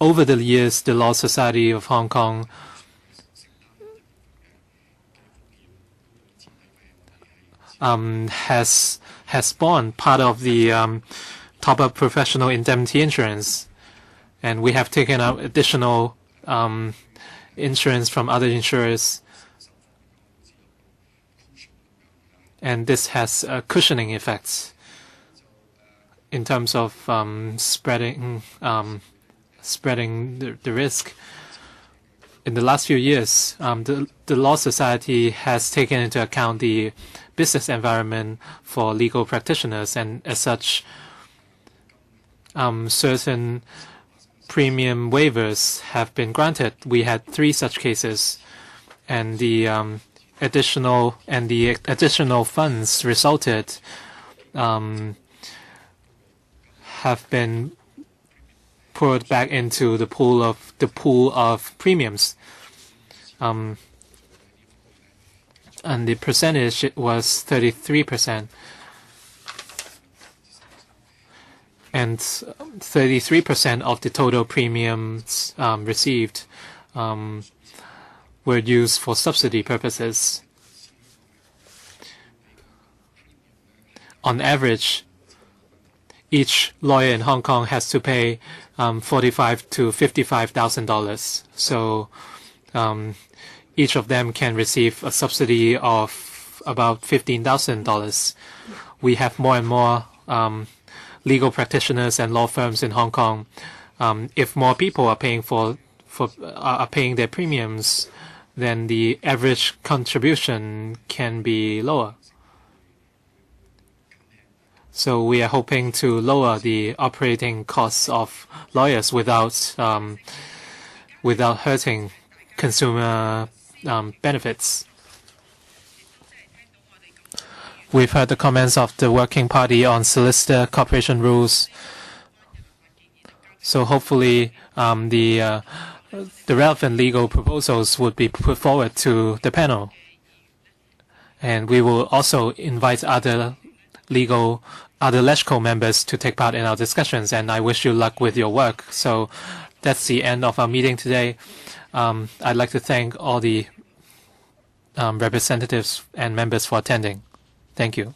over the years, the Law Society of Hong Kong has spawned part of the top-up professional indemnity insurance, and we have taken out additional insurance from other insurers, and this has cushioning effects in terms of spreading the risk. In the last few years, the Law Society has taken into account the business environment for legal practitioners, and as such, certain premium waivers have been granted. We had 3 such cases, and the additional funds resulted have been poured back into the pool of premiums, and the percentage was 33%, and 33% of the total premiums received were used for subsidy purposes. On average, each lawyer in Hong Kong has to pay $45,000 to $55,000. So each of them can receive a subsidy of about $15,000. We have more and more legal practitioners and law firms in Hong Kong. If more people are paying paying their premiums, then the average contribution can be lower. So we are hoping to lower the operating costs of lawyers without hurting consumer benefits. We've heard the comments of the Working Party on solicitor cooperation rules. So hopefully the relevant legal proposals would be put forward to the panel. And we will also invite other LegCo members to take part in our discussions, and I wish you luck with your work. So that's the end of our meeting today. I'd like to thank all the representatives and members for attending. Thank you.